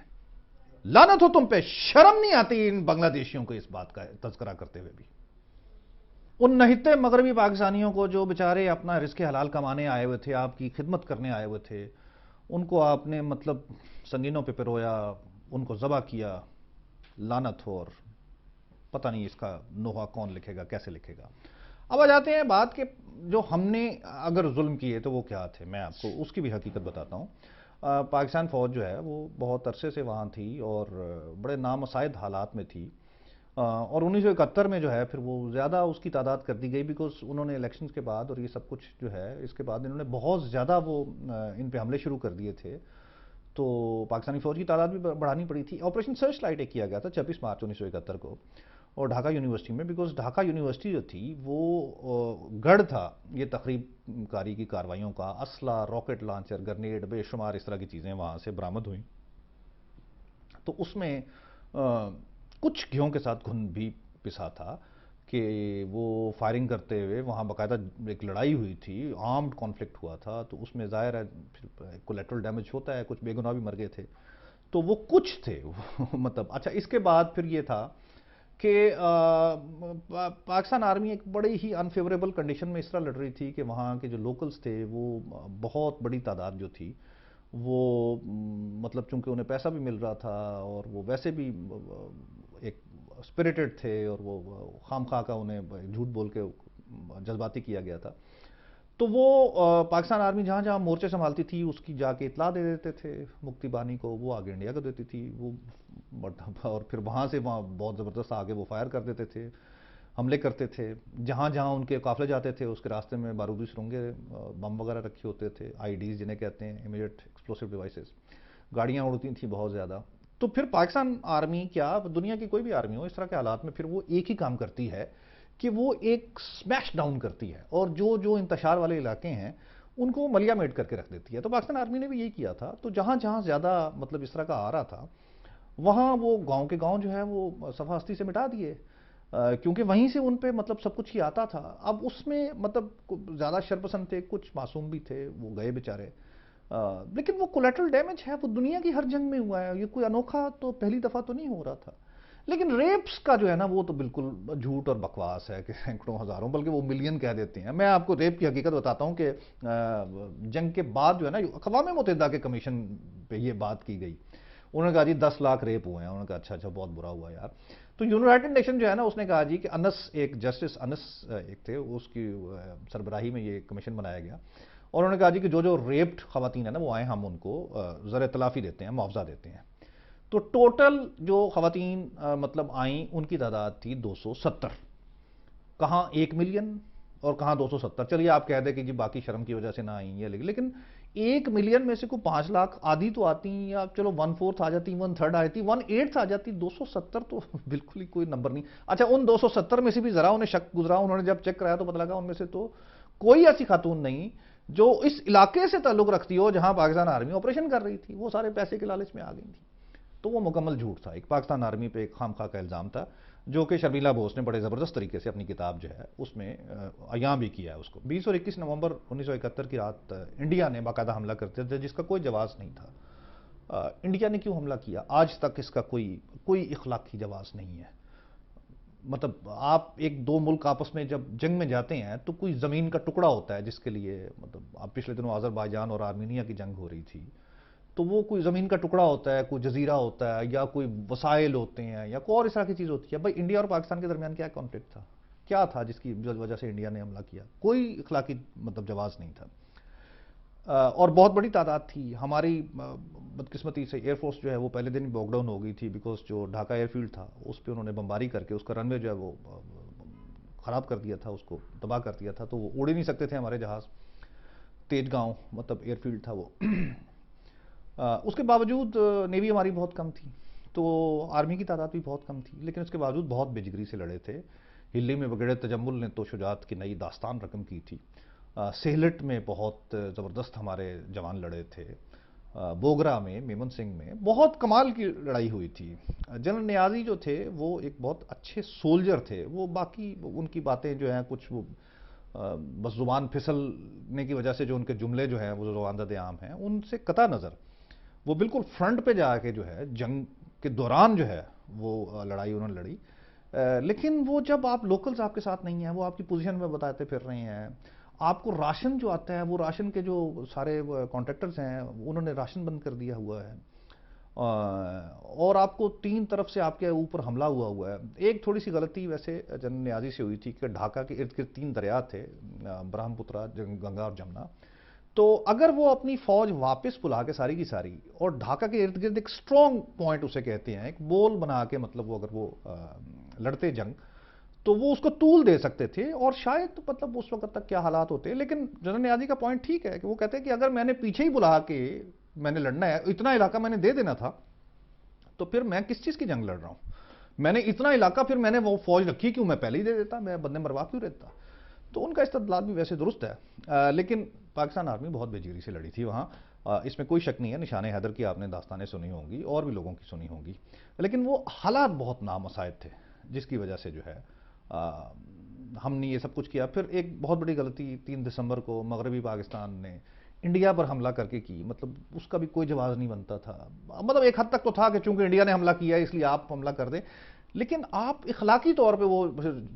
لعنت ہو تم پہ، شرم نہیں آتی ان بنگلہ دیشیوں کو اس بات کا تذکرہ کرتے ہوئے بھی؟ ان نہتے مغربی پاکستانیوں کو جو بیچارے اپنا رزق حلال کمانے آئے ہوئے تھے، آپ کی خدمت کرنے آئے ہوئے تھے، ان کو آپ نے مطلب سنگینوں پہ پرویا، ان کو ذبح کیا. لعنت ہو. اور پتہ نہیں اس کا نوحہ کون لکھے گا، کیسے لکھے گا. اب آ جاتے ہیں بات کہ جو ہم نے اگر ظلم کیے تو وہ کیا تھے. میں آپ کو اس کی بھی حقیقت بتاتا ہوں. پاکستان فوج جو ہے وہ بہت عرصے سے وہاں تھی اور بڑے نامساعد حالات میں تھی. اور 1971 میں جو ہے پھر وہ زیادہ اس کی تعداد کر دی گئی، بیکاز انہوں نے الیکشنز کے بعد اور یہ سب کچھ جو ہے اس کے بعد انہوں نے بہت زیادہ وہ ان پہ حملے شروع کر دیے تھے، تو پاکستانی فوج کی تعداد بھی بڑھانی پڑی تھی. آپریشن سرچ لائٹ ایک کیا گیا تھا 26 مارچ 1971 کو، اور ڈھاکہ یونیورسٹی میں، بیکاز ڈھاکہ یونیورسٹی جو تھی وہ گڑھ تھا یہ تخریب کاری کی کارروائیوں کا. اسلحہ، راکٹ لانچر، گرنیڈ، بے شمار اس طرح کی چیزیں وہاں سے برآمد ہوئیں. تو اس میں کچھ گھیوں کے ساتھ گھن بھی پسا تھا کہ وہ فائرنگ کرتے ہوئے وہاں باقاعدہ ایک لڑائی ہوئی تھی، آرمڈ کانفلکٹ ہوا تھا، تو اس میں ظاہر ہے پھر کولیٹرل ڈیمیج ہوتا ہے، کچھ بے گناہ بھی مر گئے تھے، تو وہ کچھ تھے مطلب اچھا اس کے بعد پھر یہ تھا کہ پاکستان آرمی ایک بڑی ہی انفیوریبل کنڈیشن میں اس طرح لڑ رہی تھی کہ وہاں کے جو لوکلز تھے وہ بہت بڑی تعداد جو تھی وہ مطلب چونکہ انہیں پیسہ بھی مل رہا تھا اور وہ ویسے بھی ایک اسپریٹڈ تھے اور وہ خام خواہ کا انہیں جھوٹ بول کے جذباتی کیا گیا تھا، تو وہ پاکستان آرمی جہاں جہاں مورچے سنبھالتی تھی اس کی جا کے اطلاع دے دیتے تھے مکتی بانی کو، وہ آگے انڈیا کو دیتی تھی، وہ اور پھر وہاں سے وہاں بہت زبردست آگے وہ فائر کر دیتے تھے، حملے کرتے تھے، جہاں جہاں ان کے قافلے جاتے تھے اس کے راستے میں بارودی سرنگیں بم وغیرہ رکھے ہوتے تھے، آئی ڈیز جنہیں کہتے ہیں امیڈیٹ ایکسپلوسیو ڈیوائسز، گاڑیاں اڑتی تھیں بہت زیادہ. تو پھر پاکستان آرمی کیا دنیا کی کوئی بھی آرمی ہو اس طرح کے حالات میں پھر وہ ایک ہی کام کرتی ہے کہ وہ ایک سمیش ڈاؤن کرتی ہے اور جو انتشار والے علاقے ہیں ان کو ملیا میٹ کر کے رکھ دیتی ہے. تو پاکستان آرمی نے بھی یہی کیا تھا. تو جہاں جہاں زیادہ مطلب اس طرح کا آ رہا تھا وہاں وہ گاؤں کے گاؤں جو ہے وہ صفحہ ہستی سے مٹا دیے، کیونکہ وہیں سے ان پہ مطلب سب کچھ ہی آتا تھا. اب اس میں مطلب زیادہ شرپسند تھے، کچھ معصوم بھی تھے، وہ گئے بیچارے، لیکن وہ کولیٹرل ڈیمیج ہے، وہ دنیا کی ہر جنگ میں ہوا ہے، یہ کوئی انوکھا تو پہلی دفعہ تو نہیں ہو رہا تھا. لیکن ریپس کا جو ہے نا وہ تو بالکل جھوٹ اور بکواس ہے کہ سینکڑوں ہزاروں بلکہ وہ ملین کہہ دیتے ہیں. میں آپ کو ریپ کی حقیقت بتاتا ہوں کہ جنگ کے بعد جو ہے نا اقوام متحدہ کے کمیشن پہ یہ بات کی گئی، انہوں نے کہا جی 10 لاکھ ریپ ہوئے ہیں. انہوں نے کہا اچھا بہت برا ہوا یار. تو یونائٹڈ نیشن جو ہے نا اس نے کہا جی کہ انس ایک جسٹس انس ایک تھے، اس کی سربراہی میں یہ کمیشن بنایا گیا اور انہوں نے کہا جی کہ جو ریپڈ خواتین ہیں نا وہ آئیں ہم ان کو زر تلافی دیتے ہیں، معاوضہ دیتے ہیں. تو ٹوٹل جو خواتین مطلب آئیں ان کی تعداد تھی 270، کہاں 1 ملین اور کہاں 270. چلیے آپ کہہ دیں کہ جی باقی شرم کی وجہ سے نہ آئیں یہ، لیکن 1 ملین میں سے کوئی 5 لاکھ آدھی تو آتی ہیں، یا چلو 1/4 آ جاتی، 1/3 آتی، 1/8 آ جاتی، 270 تو بالکل ہی کوئی نمبر نہیں. اچھا ان 270 میں سے بھی ذرا انہیں شک گزرا، انہوں نے جب چیک کرایا تو پتہ لگا ان میں سے تو کوئی ایسی خاتون نہیں جو اس علاقے سے تعلق رکھتی ہو جہاں پاکستان آرمی آپریشن کر رہی تھی. وہ سارے پیسے کے لالچ میں آ گئی تھیں. تو وہ مکمل جھوٹ تھا، ایک پاکستان آرمی پہ ایک خام خواہ کا الزام تھا جو کہ شرمیلا بوس نے بڑے زبردست طریقے سے اپنی کتاب جو ہے اس میں عیاں بھی کیا ہے اس کو. 20 اور 21 نومبر 1971 کی رات انڈیا نے باقاعدہ حملہ کرتے تھے جس کا کوئی جواز نہیں تھا. انڈیا نے کیوں حملہ کیا آج تک اس کا کوئی اخلاقی جواز نہیں ہے. مطلب آپ ایک دو ملک آپس میں جب جنگ میں جاتے ہیں تو کوئی زمین کا ٹکڑا ہوتا ہے جس کے لیے مطلب اب پچھلے دنوں آذربائیجان اور آرمینیا کی جنگ ہو رہی تھی، تو وہ کوئی زمین کا ٹکڑا ہوتا ہے، کوئی جزیرہ ہوتا ہے، یا کوئی وسائل ہوتے ہیں یا کوئی اور اس طرح کی چیز ہوتی ہے. بھائی انڈیا اور پاکستان کے درمیان کیا کانفلکٹ تھا، کیا تھا جس کی وجہ سے انڈیا نے حملہ کیا؟ کوئی اخلاقی مطلب جواز نہیں تھا. اور بہت بڑی تعداد تھی. ہماری بدقسمتی سے ایئر فورس جو ہے وہ پہلے دن باک ڈاؤن ہو گئی تھی، بیکاز جو ڈھاکہ ایئر فیلڈ تھا اس پہ انہوں نے بمباری کر کے اس کا رن وے جو ہے وہ خراب کر دیا تھا، اس کو تباہ کر دیا تھا، تو وہ اڑ ہی نہیں سکتے تھے ہمارے جہاز. تیج گاؤں مطلب ایئر فیلڈ تھا وہ. اس کے باوجود نیوی ہماری بہت کم تھی، تو آرمی کی تعداد بھی بہت کم تھی، لیکن اس کے باوجود بہت بے جگری سے لڑے تھے. ہلی میں بگڑے تجمل نے تو شجاعت کی نئی داستان رقم کی تھی. سہلٹ میں بہت زبردست ہمارے جوان لڑے تھے. بوگرا میں، میمن سنگھ میں بہت کمال کی لڑائی ہوئی تھی. جنرل نیازی جو تھے وہ ایک بہت اچھے سولجر تھے. وہ باقی ان کی باتیں جو ہیں کچھ وہ بس زبان پھسلنے کی وجہ سے جو ان کے جملے جو ہیں وہ زبان زد عام ہیں ان سے قطع نظر وہ بالکل فرنٹ پہ جا کے جو ہے جنگ کے دوران جو ہے وہ لڑائی انہوں نے لڑی. لیکن وہ جب آپ لوکلز آپ کے ساتھ نہیں ہیں، وہ آپ کی پوزیشن میں بتاتے پھر رہے ہیں. آپ کو راشن جو آتا ہے وہ راشن کے جو سارے کانٹریکٹرز ہیں انہوں نے راشن بند کر دیا ہوا ہے، اور آپ کو 3 طرف سے آپ کے اوپر حملہ ہوا ہے. ایک تھوڑی سی غلطی ویسے جنرل نیازی سے ہوئی تھی کہ ڈھاکہ کے ارد گرد 3 دریا تھے، برہم پترا، گنگا اور جمنا. تو اگر وہ اپنی فوج واپس بلا کے ساری کی ساری اور ڈھاکہ کے ارد گرد ایک سٹرونگ پوائنٹ اسے کہتے ہیں، ایک بول بنا کے مطلب وہ اگر وہ لڑتے جنگ تو وہ اس کو طول دے سکتے تھے اور شاید مطلب اس وقت تک کیا حالات ہوتے. لیکن جنرل نیازی کا پوائنٹ ٹھیک ہے کہ وہ کہتے ہیں کہ اگر میں نے پیچھے ہی بلا کے میں نے لڑنا ہے، اتنا علاقہ میں نے دے دینا تھا، تو پھر میں کس چیز کی جنگ لڑ رہا ہوں؟ میں نے اتنا علاقہ پھر میں نے وہ فوج رکھی کیوں؟ میں پہلے ہی دے دیتا، میں بندے مروا کیوں رہتا؟ تو ان کا استدلال بھی ویسے درست ہے. لیکن پاکستان آرمی بہت بے جگری سے لڑی تھی وہاں، اس میں کوئی شک نہیں ہے. نشان حیدر کی آپ نے داستانیں سنی ہوں گی اور بھی لوگوں کی سنی ہوں گی، لیکن وہ حالات بہت نامساعد تھے جس کی وجہ سے جو ہے ہم نے یہ سب کچھ کیا. پھر ایک بہت بڑی غلطی 3 دسمبر کو مغربی پاکستان نے انڈیا پر حملہ کر کے کی. مطلب اس کا بھی کوئی جواز نہیں بنتا تھا. مطلب ایک حد تک تو تھا کہ چونکہ انڈیا نے حملہ کیا ہے اس لیے آپ حملہ کر دیں, لیکن آپ اخلاقی طور پہ وہ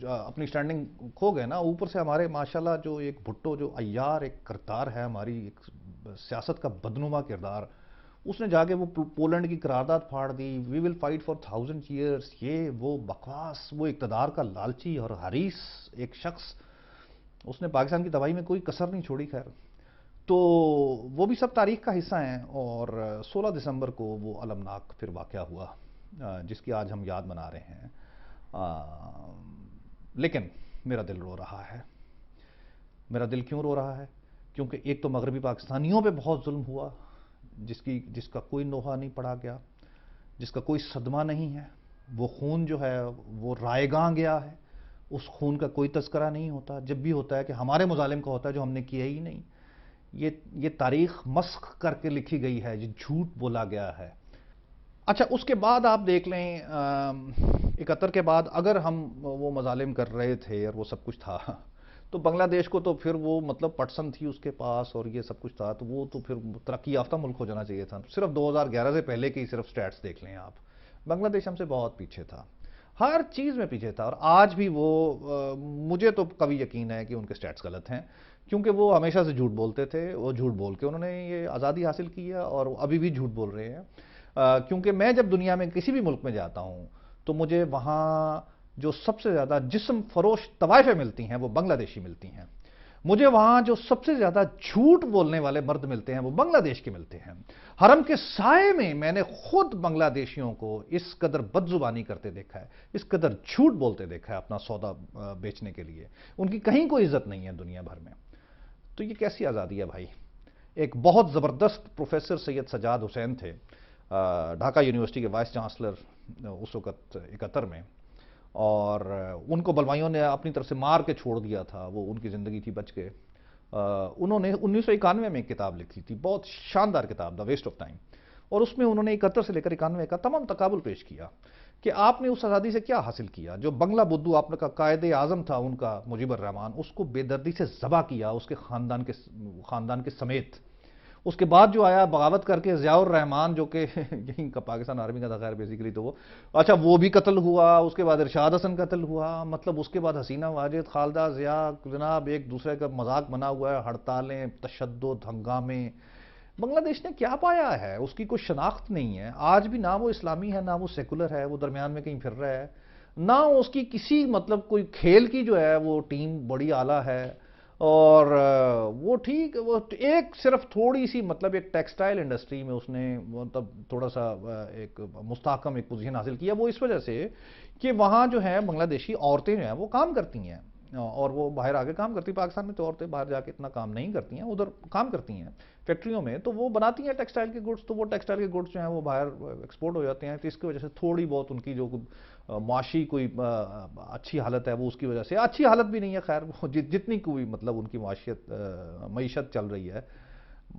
اپنی سٹینڈنگ کھو گئے نا. اوپر سے ہمارے ماشاءاللہ جو ایک بھٹو جو عیار ایک کردار ہے, ہماری ایک سیاست کا بدنما کردار, اس نے جا کے وہ پولینڈ کی قرارداد پھاڑ دی. وی ول فائٹ فار 1000 ایئرس, یہ وہ بکواس. وہ اقتدار کا لالچی اور حریص ایک شخص, اس نے پاکستان کی تباہی میں کوئی کسر نہیں چھوڑی. خیر, تو وہ بھی سب تاریخ کا حصہ ہیں. اور 16 دسمبر کو وہ المناک پھر واقعہ ہوا جس کی آج ہم یاد منا رہے ہیں. لیکن میرا دل رو رہا ہے. میرا دل کیوں رو رہا ہے؟ کیونکہ ایک تو مغربی پاکستانیوں پہ بہت ظلم ہوا جس کا کوئی نوحہ نہیں پڑا گیا, جس کا کوئی صدمہ نہیں ہے. وہ خون جو ہے وہ رائے گاں گیا ہے, اس خون کا کوئی تذکرہ نہیں ہوتا. جب بھی ہوتا ہے کہ ہمارے مظالم کا ہوتا ہے جو ہم نے کیا ہی نہیں. یہ تاریخ مسخ کر کے لکھی گئی ہے, یہ جھوٹ بولا گیا ہے. اچھا, اس کے بعد آپ دیکھ لیں 71 کے بعد اگر ہم وہ مظالم کر رہے تھے اور وہ سب کچھ تھا, تو بنگلہ دیش کو تو پھر وہ مطلب پٹسن تھی اس کے پاس اور یہ سب کچھ تھا, تو وہ تو پھر ترقی یافتہ ملک ہو جانا چاہیے تھا. صرف 2011 سے پہلے کی صرف سٹیٹس دیکھ لیں آپ, بنگلہ دیش ہم سے بہت پیچھے تھا, ہر چیز میں پیچھے تھا. اور آج بھی وہ مجھے تو کبھی یقین ہے کہ ان کے سٹیٹس غلط ہیں, کیونکہ وہ ہمیشہ سے جھوٹ بولتے تھے. وہ جھوٹ بول کے انہوں نے یہ آزادی حاصل کی ہے اور ابھی بھی جھوٹ بول رہے ہیں. کیونکہ میں جب دنیا میں کسی بھی ملک میں جاتا ہوں تو مجھے وہاں جو سب سے زیادہ جسم فروش طوائفیں ملتی ہیں وہ بنگلہ دیشی ملتی ہیں. مجھے وہاں جو سب سے زیادہ جھوٹ بولنے والے مرد ملتے ہیں وہ بنگلہ دیش کے ملتے ہیں. حرم کے سائے میں نے خود بنگلہ دیشیوں کو اس قدر بد زبانی کرتے دیکھا ہے, اس قدر جھوٹ بولتے دیکھا ہے اپنا سودا بیچنے کے لیے. ان کی کہیں کوئی عزت نہیں ہے دنیا بھر میں. تو یہ کیسی آزادی ہے بھائی؟ ایک بہت زبردست پروفیسر سید سجاد حسین تھے, ڈھاکہ یونیورسٹی کے وائس چانسلر اس وقت 71 میں, اور ان کو بلوائیوں نے اپنی طرف سے مار کے چھوڑ دیا تھا. وہ ان کی زندگی تھی, بچ گئے. انہوں نے 1991 میں ایک کتاب لکھی تھی, بہت شاندار کتاب, دا ویسٹ آف ٹائم. اور اس میں انہوں نے 71 سے لے کر 91 کا تمام تقابل پیش کیا کہ آپ نے اس آزادی سے کیا حاصل کیا. جو بنگلہ بدو آپ کا قائد اعظم تھا ان کا مجیب الرحمان, اس کو بے دردی سے ذبح کیا اس کے خاندان کے سمیت. اس کے بعد جو آیا بغاوت کر کے ضیاء الرحمان, جو کہ یہیں کا پاکستان آرمی کا تھا خیر بیسیکلی, تو وہ اچھا وہ بھی قتل ہوا. اس کے بعد ارشاد حسن قتل ہوا. مطلب اس کے بعد حسینہ واجد, خالدہ ضیاء, جناب ایک دوسرے کا مذاق بنا ہوا ہے. ہڑتالیں, تشدد, ہنگامے. بنگلہ دیش نے کیا پایا ہے؟ اس کی کوئی شناخت نہیں ہے آج بھی. نہ وہ اسلامی ہے, نہ وہ سیکولر ہے, وہ درمیان میں کہیں پھر رہا ہے. نہ اس کی کسی مطلب کوئی کھیل کی جو ہے وہ ٹیم بڑی اعلیٰ ہے. اور وہ ٹھیک, وہ ایک صرف تھوڑی سی مطلب ایک ٹیکسٹائل انڈسٹری میں اس نے مطلب تھوڑا سا ایک مستحکم ایک پوزیشن حاصل کیا. وہ اس وجہ سے کہ وہاں جو ہے بنگلہ دیشی عورتیں جو ہیں وہ کام کرتی ہیں, اور وہ باہر آ کے کام کرتی. پاکستان میں تو عورتیں باہر جا کے اتنا کام نہیں کرتی ہیں, ادھر کام کرتی ہیں فیکٹریوں میں, تو وہ بناتی ہیں ٹیکسٹائل کے گڈس. تو وہ ٹیکسٹائل کے گڈس جو ہیں وہ باہر ایکسپورٹ ہو جاتے ہیں. تو اس کی وجہ سے تھوڑی بہت ان کی جو معاشی کوئی اچھی حالت ہے وہ اس کی وجہ سے, اچھی حالت بھی نہیں ہے خیر, جتنی کوئی مطلب ان کی معیشت چل رہی ہے.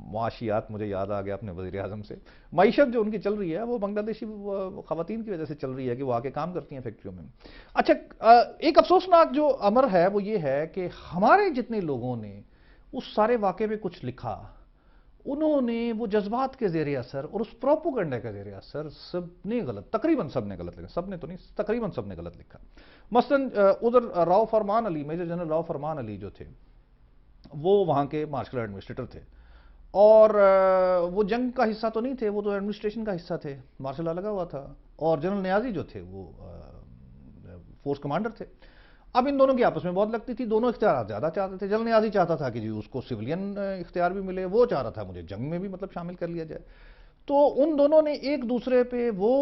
معاشیات مجھے یاد آ گیا اپنے وزیر اعظم سے. معیشت جو ان کی چل رہی ہے وہ بنگلہ دیشی خواتین کی وجہ سے چل رہی ہے کہ وہ آ کے کام کرتی ہیں فیکٹریوں میں. اچھا, ایک افسوسناک جو امر ہے وہ یہ ہے کہ ہمارے جتنے لوگوں نے اس سارے واقعے پہ کچھ لکھا, انہوں نے وہ جذبات کے زیر اثر اور اس پروپیگنڈا کے زیر اثر سب نے غلط, تقریباً سب نے غلط لکھا. سب نے تو نہیں, تقریباً سب نے غلط لکھا. مثلاً ادھر راؤ فرمان علی, میجر جنرل راؤ فرمان علی جو تھے وہ وہاں کے مارشل ایڈمنسٹریٹر تھے, اور وہ جنگ کا حصہ تو نہیں تھے, وہ تو ایڈمنسٹریشن کا حصہ تھے, مارشل لا لگا ہوا تھا. اور جنرل نیازی جو تھے وہ فورس کمانڈر تھے. اب ان دونوں کی آپس میں بہت لگتی تھی, دونوں اختیارات زیادہ چاہتے تھے. جنرل نیازی چاہتا تھا کہ جی اس کو سولین اختیار بھی ملے, وہ چاہ رہا تھا مجھے جنگ میں بھی مطلب شامل کر لیا جائے. تو ان دونوں نے ایک دوسرے پہ وہ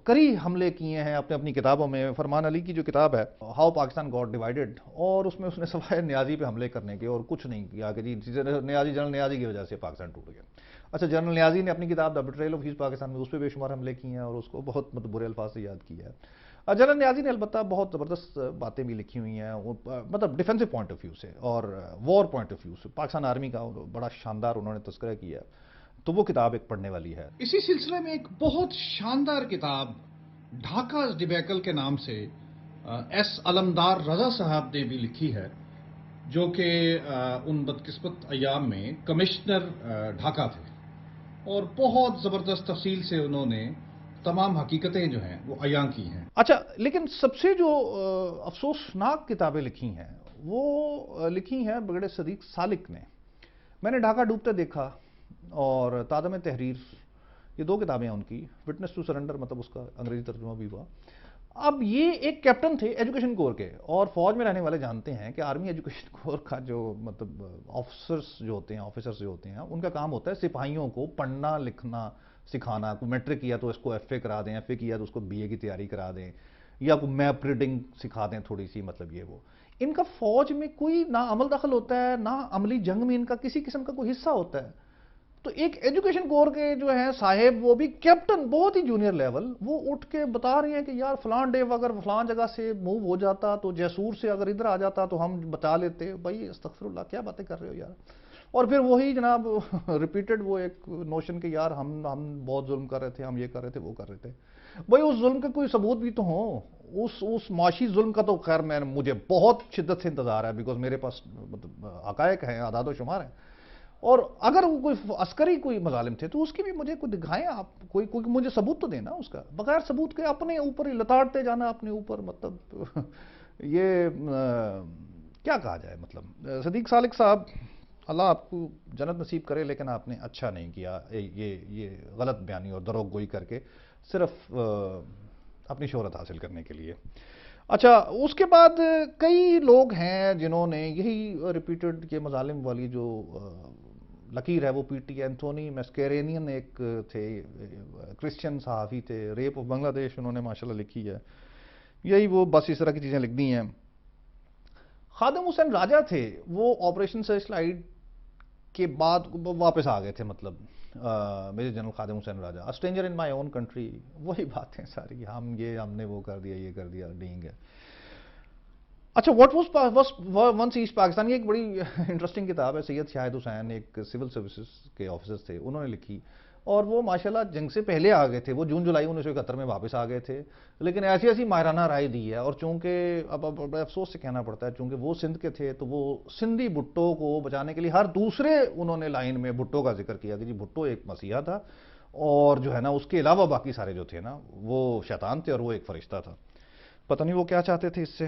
کری حملے کیے ہیں اپنی کتابوں میں. فرمان علی کی جو کتاب ہے ہاؤ پاکستان گاٹ ڈیوائیڈڈ, اور اس میں اس نے سوائے نیازی پہ حملے کرنے کے اور کچھ نہیں کیا کہ جی نیازی, جنرل نیازی کی وجہ سے پاکستان ٹوٹ گیا. اچھا, جنرل نیازی نے اپنی کتاب دا بیٹریل آف ایسٹ پاکستان میں اس پہ بے شمار حملے کیے ہیں اور اس کو بہت مطلب برے الفاظ سے یاد کیا ہے. جنرل نیازی نے البتہ بہت زبردست باتیں بھی لکھی ہوئی ہیں مطلب ڈیفینسو پوائنٹ آف ویو سے اور وار پوائنٹ آف ویو سے. پاکستان آرمی کا بڑا شاندار انہوں نے تذکرہ کیا, تو وہ کتاب ایک پڑھنے والی ہے. اسی سلسلے میں ایک بہت شاندار کتاب ڈھاکہ ڈیبیکل کے نام سے ایس علمدار رضا صاحب نے بھی لکھی ہے، جو کہ ان بدقسمت ایام میں کمشنر ڈھاکہ تھے، اور بہت زبردست تفصیل سے انہوں نے تمام حقیقتیں جو ہیں وہ عیاں کی ہیں۔ اچھا، لیکن سب سے جو افسوسناک کتابیں لکھی ہیں وہ لکھی ہیں بگڑے صدیق سالک نے۔ میں نے ڈھاکہ ڈوبتے دیکھا اور تادم تحریر، یہ دو کتابیں ہیں ان کی، وٹنس ٹو سرنڈر مطلب اس کا انگریزی ترجمہ بھی ہوا۔ اب یہ ایک کیپٹن تھے ایجوکیشن کور کے، اور فوج میں رہنے والے جانتے ہیں کہ آرمی ایجوکیشن کور کا جو مطلب آفیسرز جو ہوتے ہیں ان کا کام ہوتا ہے سپاہیوں کو پڑھنا لکھنا سکھانا۔ کوئی میٹرک کیا تو اس کو ایف اے کرا دیں، ایف اے کیا تو اس کو بی اے کی تیاری کرا دیں، یا کوئی میپ ریڈنگ سکھا دیں تھوڑی سی، مطلب یہ وہ۔ ان کا فوج میں کوئی نہ عمل دخل ہوتا ہے، نہ عملی جنگ میں ان کا کسی قسم کا کوئی حصہ ہوتا ہے۔ تو ایک ایجوکیشن کور کے جو ہیں صاحب، وہ بھی کیپٹن بہت ہی جونیئر لیول، وہ اٹھ کے بتا رہے ہیں کہ یار فلان ڈے اگر فلان جگہ سے موو ہو جاتا تو جیسور سے اگر ادھر آ جاتا تو ہم بتا لیتے۔ بھائی استغفر اللہ، کیا باتیں کر رہے ہو یار! اور پھر وہی جناب ریپیٹڈ وہ ایک نوشن کہ یار ہم بہت ظلم کر رہے تھے، ہم یہ کر رہے تھے، وہ کر رہے تھے۔ بھائی اس ظلم کے کوئی ثبوت بھی تو ہوں۔ اس معاشی ظلم کا تو خیر مجھے بہت شدت سے انتظار ہے، بیکاز میرے پاس مطلب حقائق ہیں، اعداد و شمار ہیں۔ اور اگر وہ کوئی عسکری کوئی مظالم تھے تو اس کی بھی مجھے کوئی دکھائیں آپ، کوئی مجھے ثبوت تو دینا اس کا۔ بغیر ثبوت کے اپنے اوپر ہی لتاڑتے جانا اپنے اوپر، مطلب یہ کیا کہا جائے۔ مطلب صدیق سالک صاحب، اللہ آپ کو جنت نصیب کرے، لیکن آپ نے اچھا نہیں کیا یہ غلط بیانی اور دروغ گوئی کر کے صرف اپنی شہرت حاصل کرنے کے لیے۔ اچھا، اس کے بعد کئی لوگ ہیں جنہوں نے یہی ریپیٹڈ یہ مظالم والی جو لکیر ہے وہ پیٹی۔ اینتھونی میسکیرینین ایک تھے، کرسچن صحافی تھے، ریپ آف بنگلہ دیش انہوں نے ماشاءاللہ لکھی ہے۔ یہی وہ بس اس طرح کی چیزیں لکھ دی ہیں۔ خادم حسین راجہ تھے، وہ آپریشن سرچ لائٹ کے بعد واپس آ گئے تھے، مطلب میجر جنرل خادم حسین راجہ، اسٹرینجر ان مائی اون کنٹری، وہی باتیں ساری، ہم نے وہ کر دیا، یہ کر دیا، ڈینگ ہے۔ اچھا، what was once East Pakistan, یہ ایک بڑی انٹرسٹنگ کتاب ہے، سید شاہد حسین ایک سول سروسز کے آفیسر تھے، انہوں نے لکھی، اور وہ ماشاءاللہ جنگ سے پہلے آ گئے تھے، وہ جون جولائی 1971 میں واپس آ گئے تھے، لیکن ایسی ماہرانہ رائے دی ہے۔ اور چونکہ اب افسوس سے کہنا پڑتا ہے، چونکہ وہ سندھ کے تھے تو وہ سندھی بھٹو کو بچانے کے لیے ہر دوسرے انہوں نے لائن میں بھٹو کا ذکر کیا کہ جی بھٹو ایک مسیحا تھا، اور جو ہے نا اس کے علاوہ باقی سارے جو تھے نا وہ شیطان تھے، اور وہ ایک فرشتہ تھا۔ پتہ نہیں وہ کیا چاہتے تھے اس سے۔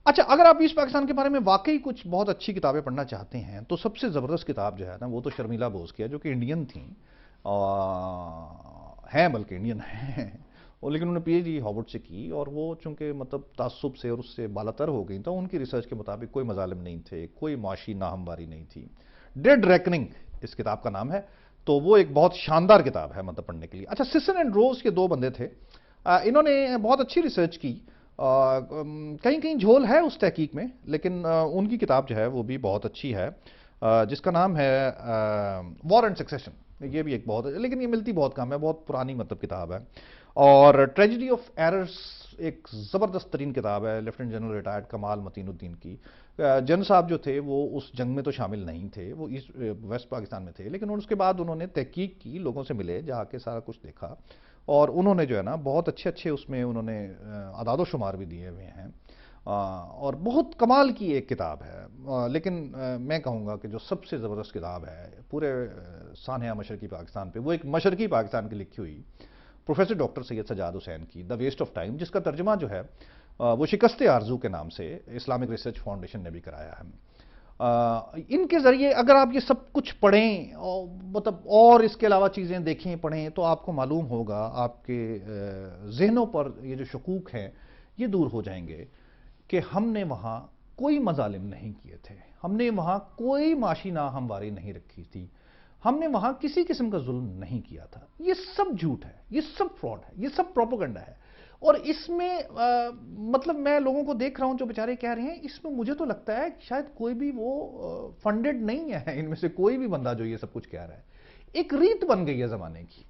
اچھا، اگر آپ ایسٹ پاکستان کے بارے میں واقعی کچھ بہت اچھی کتابیں پڑھنا چاہتے ہیں تو سب سے زبردست کتاب جو ہے نا وہ تو شرمیلا بوس کی ہے، جو کہ انڈین تھیں، ہیں بلکہ انڈین ہیں، اور لیکن انہوں نے پی ایچ ڈی ہارورڈ سے کی، اور وہ چونکہ مطلب تعصب سے اور اس سے بالاتر ہو گئی تو ان کی ریسرچ کے مطابق کوئی مظالم نہیں تھے، کوئی معاشی ناہمواری نہیں تھی۔ ڈیڈ ریکننگ اس کتاب کا نام ہے، تو وہ ایک بہت شاندار کتاب ہے مطلب پڑھنے کے لیے۔ اچھا، سسن اینڈ روز کے دو بندے تھے، انہوں نے بہت اچھی ریسرچ کی، کہیں جھول ہے اس تحقیق میں، لیکن ان کی کتاب جو ہے وہ بھی بہت اچھی ہے، جس کا نام ہے وار اینڈ سکسیشن۔ یہ بھی ایک بہت، لیکن یہ ملتی بہت کم ہے، بہت پرانی مطلب کتاب ہے۔ اور ٹریجڈی آف ایررز ایک زبردست ترین کتاب ہے، لیفٹیننٹ جنرل ریٹائرڈ کمال متین الدین کی۔ جن صاحب جو تھے وہ اس جنگ میں تو شامل نہیں تھے، وہ ویسٹ پاکستان میں تھے، لیکن اس کے بعد انہوں نے تحقیق کی، لوگوں سے ملے، جا کے سارا کچھ دیکھا، اور انہوں نے جو ہے نا بہت اچھے اس میں انہوں نے اعداد و شمار بھی دیے ہوئے ہیں، اور بہت کمال کی ایک کتاب ہے۔ لیکن میں کہوں گا کہ جو سب سے زبردست کتاب ہے پورے سانحہ مشرقی پاکستان پہ، وہ ایک مشرقی پاکستان کی لکھی ہوئی پروفیسر ڈاکٹر سید سجاد حسین کی دا ویسٹ آف ٹائم، جس کا ترجمہ جو ہے وہ شکست آرزو کے نام سے اسلامک ریسرچ فاؤنڈیشن نے بھی کرایا ہے۔ ان کے ذریعے اگر آپ یہ سب کچھ پڑھیں، مطلب اور اس کے علاوہ چیزیں دیکھیں پڑھیں، تو آپ کو معلوم ہوگا، آپ کے ذہنوں پر یہ جو شکوک ہیں یہ دور ہو جائیں گے کہ ہم نے وہاں کوئی مظالم نہیں کیے تھے، ہم نے وہاں کوئی معاشی ناہمواری نہیں رکھی تھی، ہم نے وہاں کسی قسم کا ظلم نہیں کیا تھا۔ یہ سب جھوٹ ہے، یہ سب فراڈ ہے، یہ سب پروپیگنڈا ہے۔ اور اس میں مطلب میں لوگوں کو دیکھ رہا ہوں جو بیچارے کہہ رہے ہیں، اس میں مجھے تو لگتا ہے کہ شاید کوئی بھی وہ فنڈڈ نہیں ہے، ان میں سے کوئی بھی بندہ جو یہ سب کچھ کہہ رہا ہے۔ ایک ریت بن گئی ہے زمانے کی،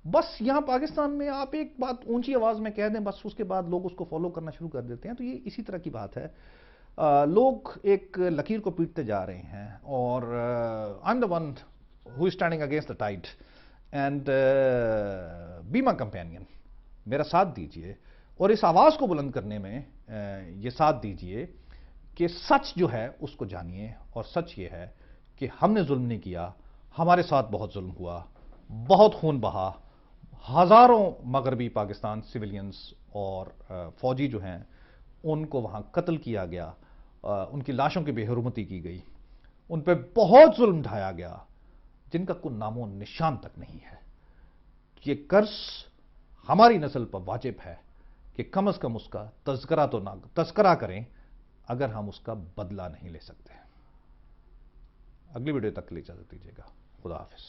بس یہاں پاکستان میں آپ ایک بات اونچی آواز میں کہہ دیں، بس اس کے بعد لوگ اس کو فالو کرنا شروع کر دیتے ہیں، تو یہ اسی طرح کی بات ہے۔ لوگ ایک لکیر کو پیٹتے جا رہے ہیں، اور I am the one who is standing against the tide and be my companion، میرا ساتھ دیجئے، اور اس آواز کو بلند کرنے میں یہ ساتھ دیجئے کہ سچ جو ہے اس کو جانیے، اور سچ یہ ہے کہ ہم نے ظلم نہیں کیا، ہمارے ساتھ بہت ظلم ہوا، بہت خون بہا، ہزاروں مغربی پاکستان سویلینز اور فوجی جو ہیں ان کو وہاں قتل کیا گیا، ان کی لاشوں کی بے حرمتی کی گئی، ان پہ بہت ظلم ڈھایا گیا جن کا کوئی نام و نشان تک نہیں ہے۔ یہ قرض ہماری نسل پر واجب ہے کہ کم از کم اس کا تذکرہ کریں اگر ہم اس کا بدلہ نہیں لے سکتے۔ اگلی ویڈیو تک کے لیے اجازت دیجیے گا۔ خدا حافظ۔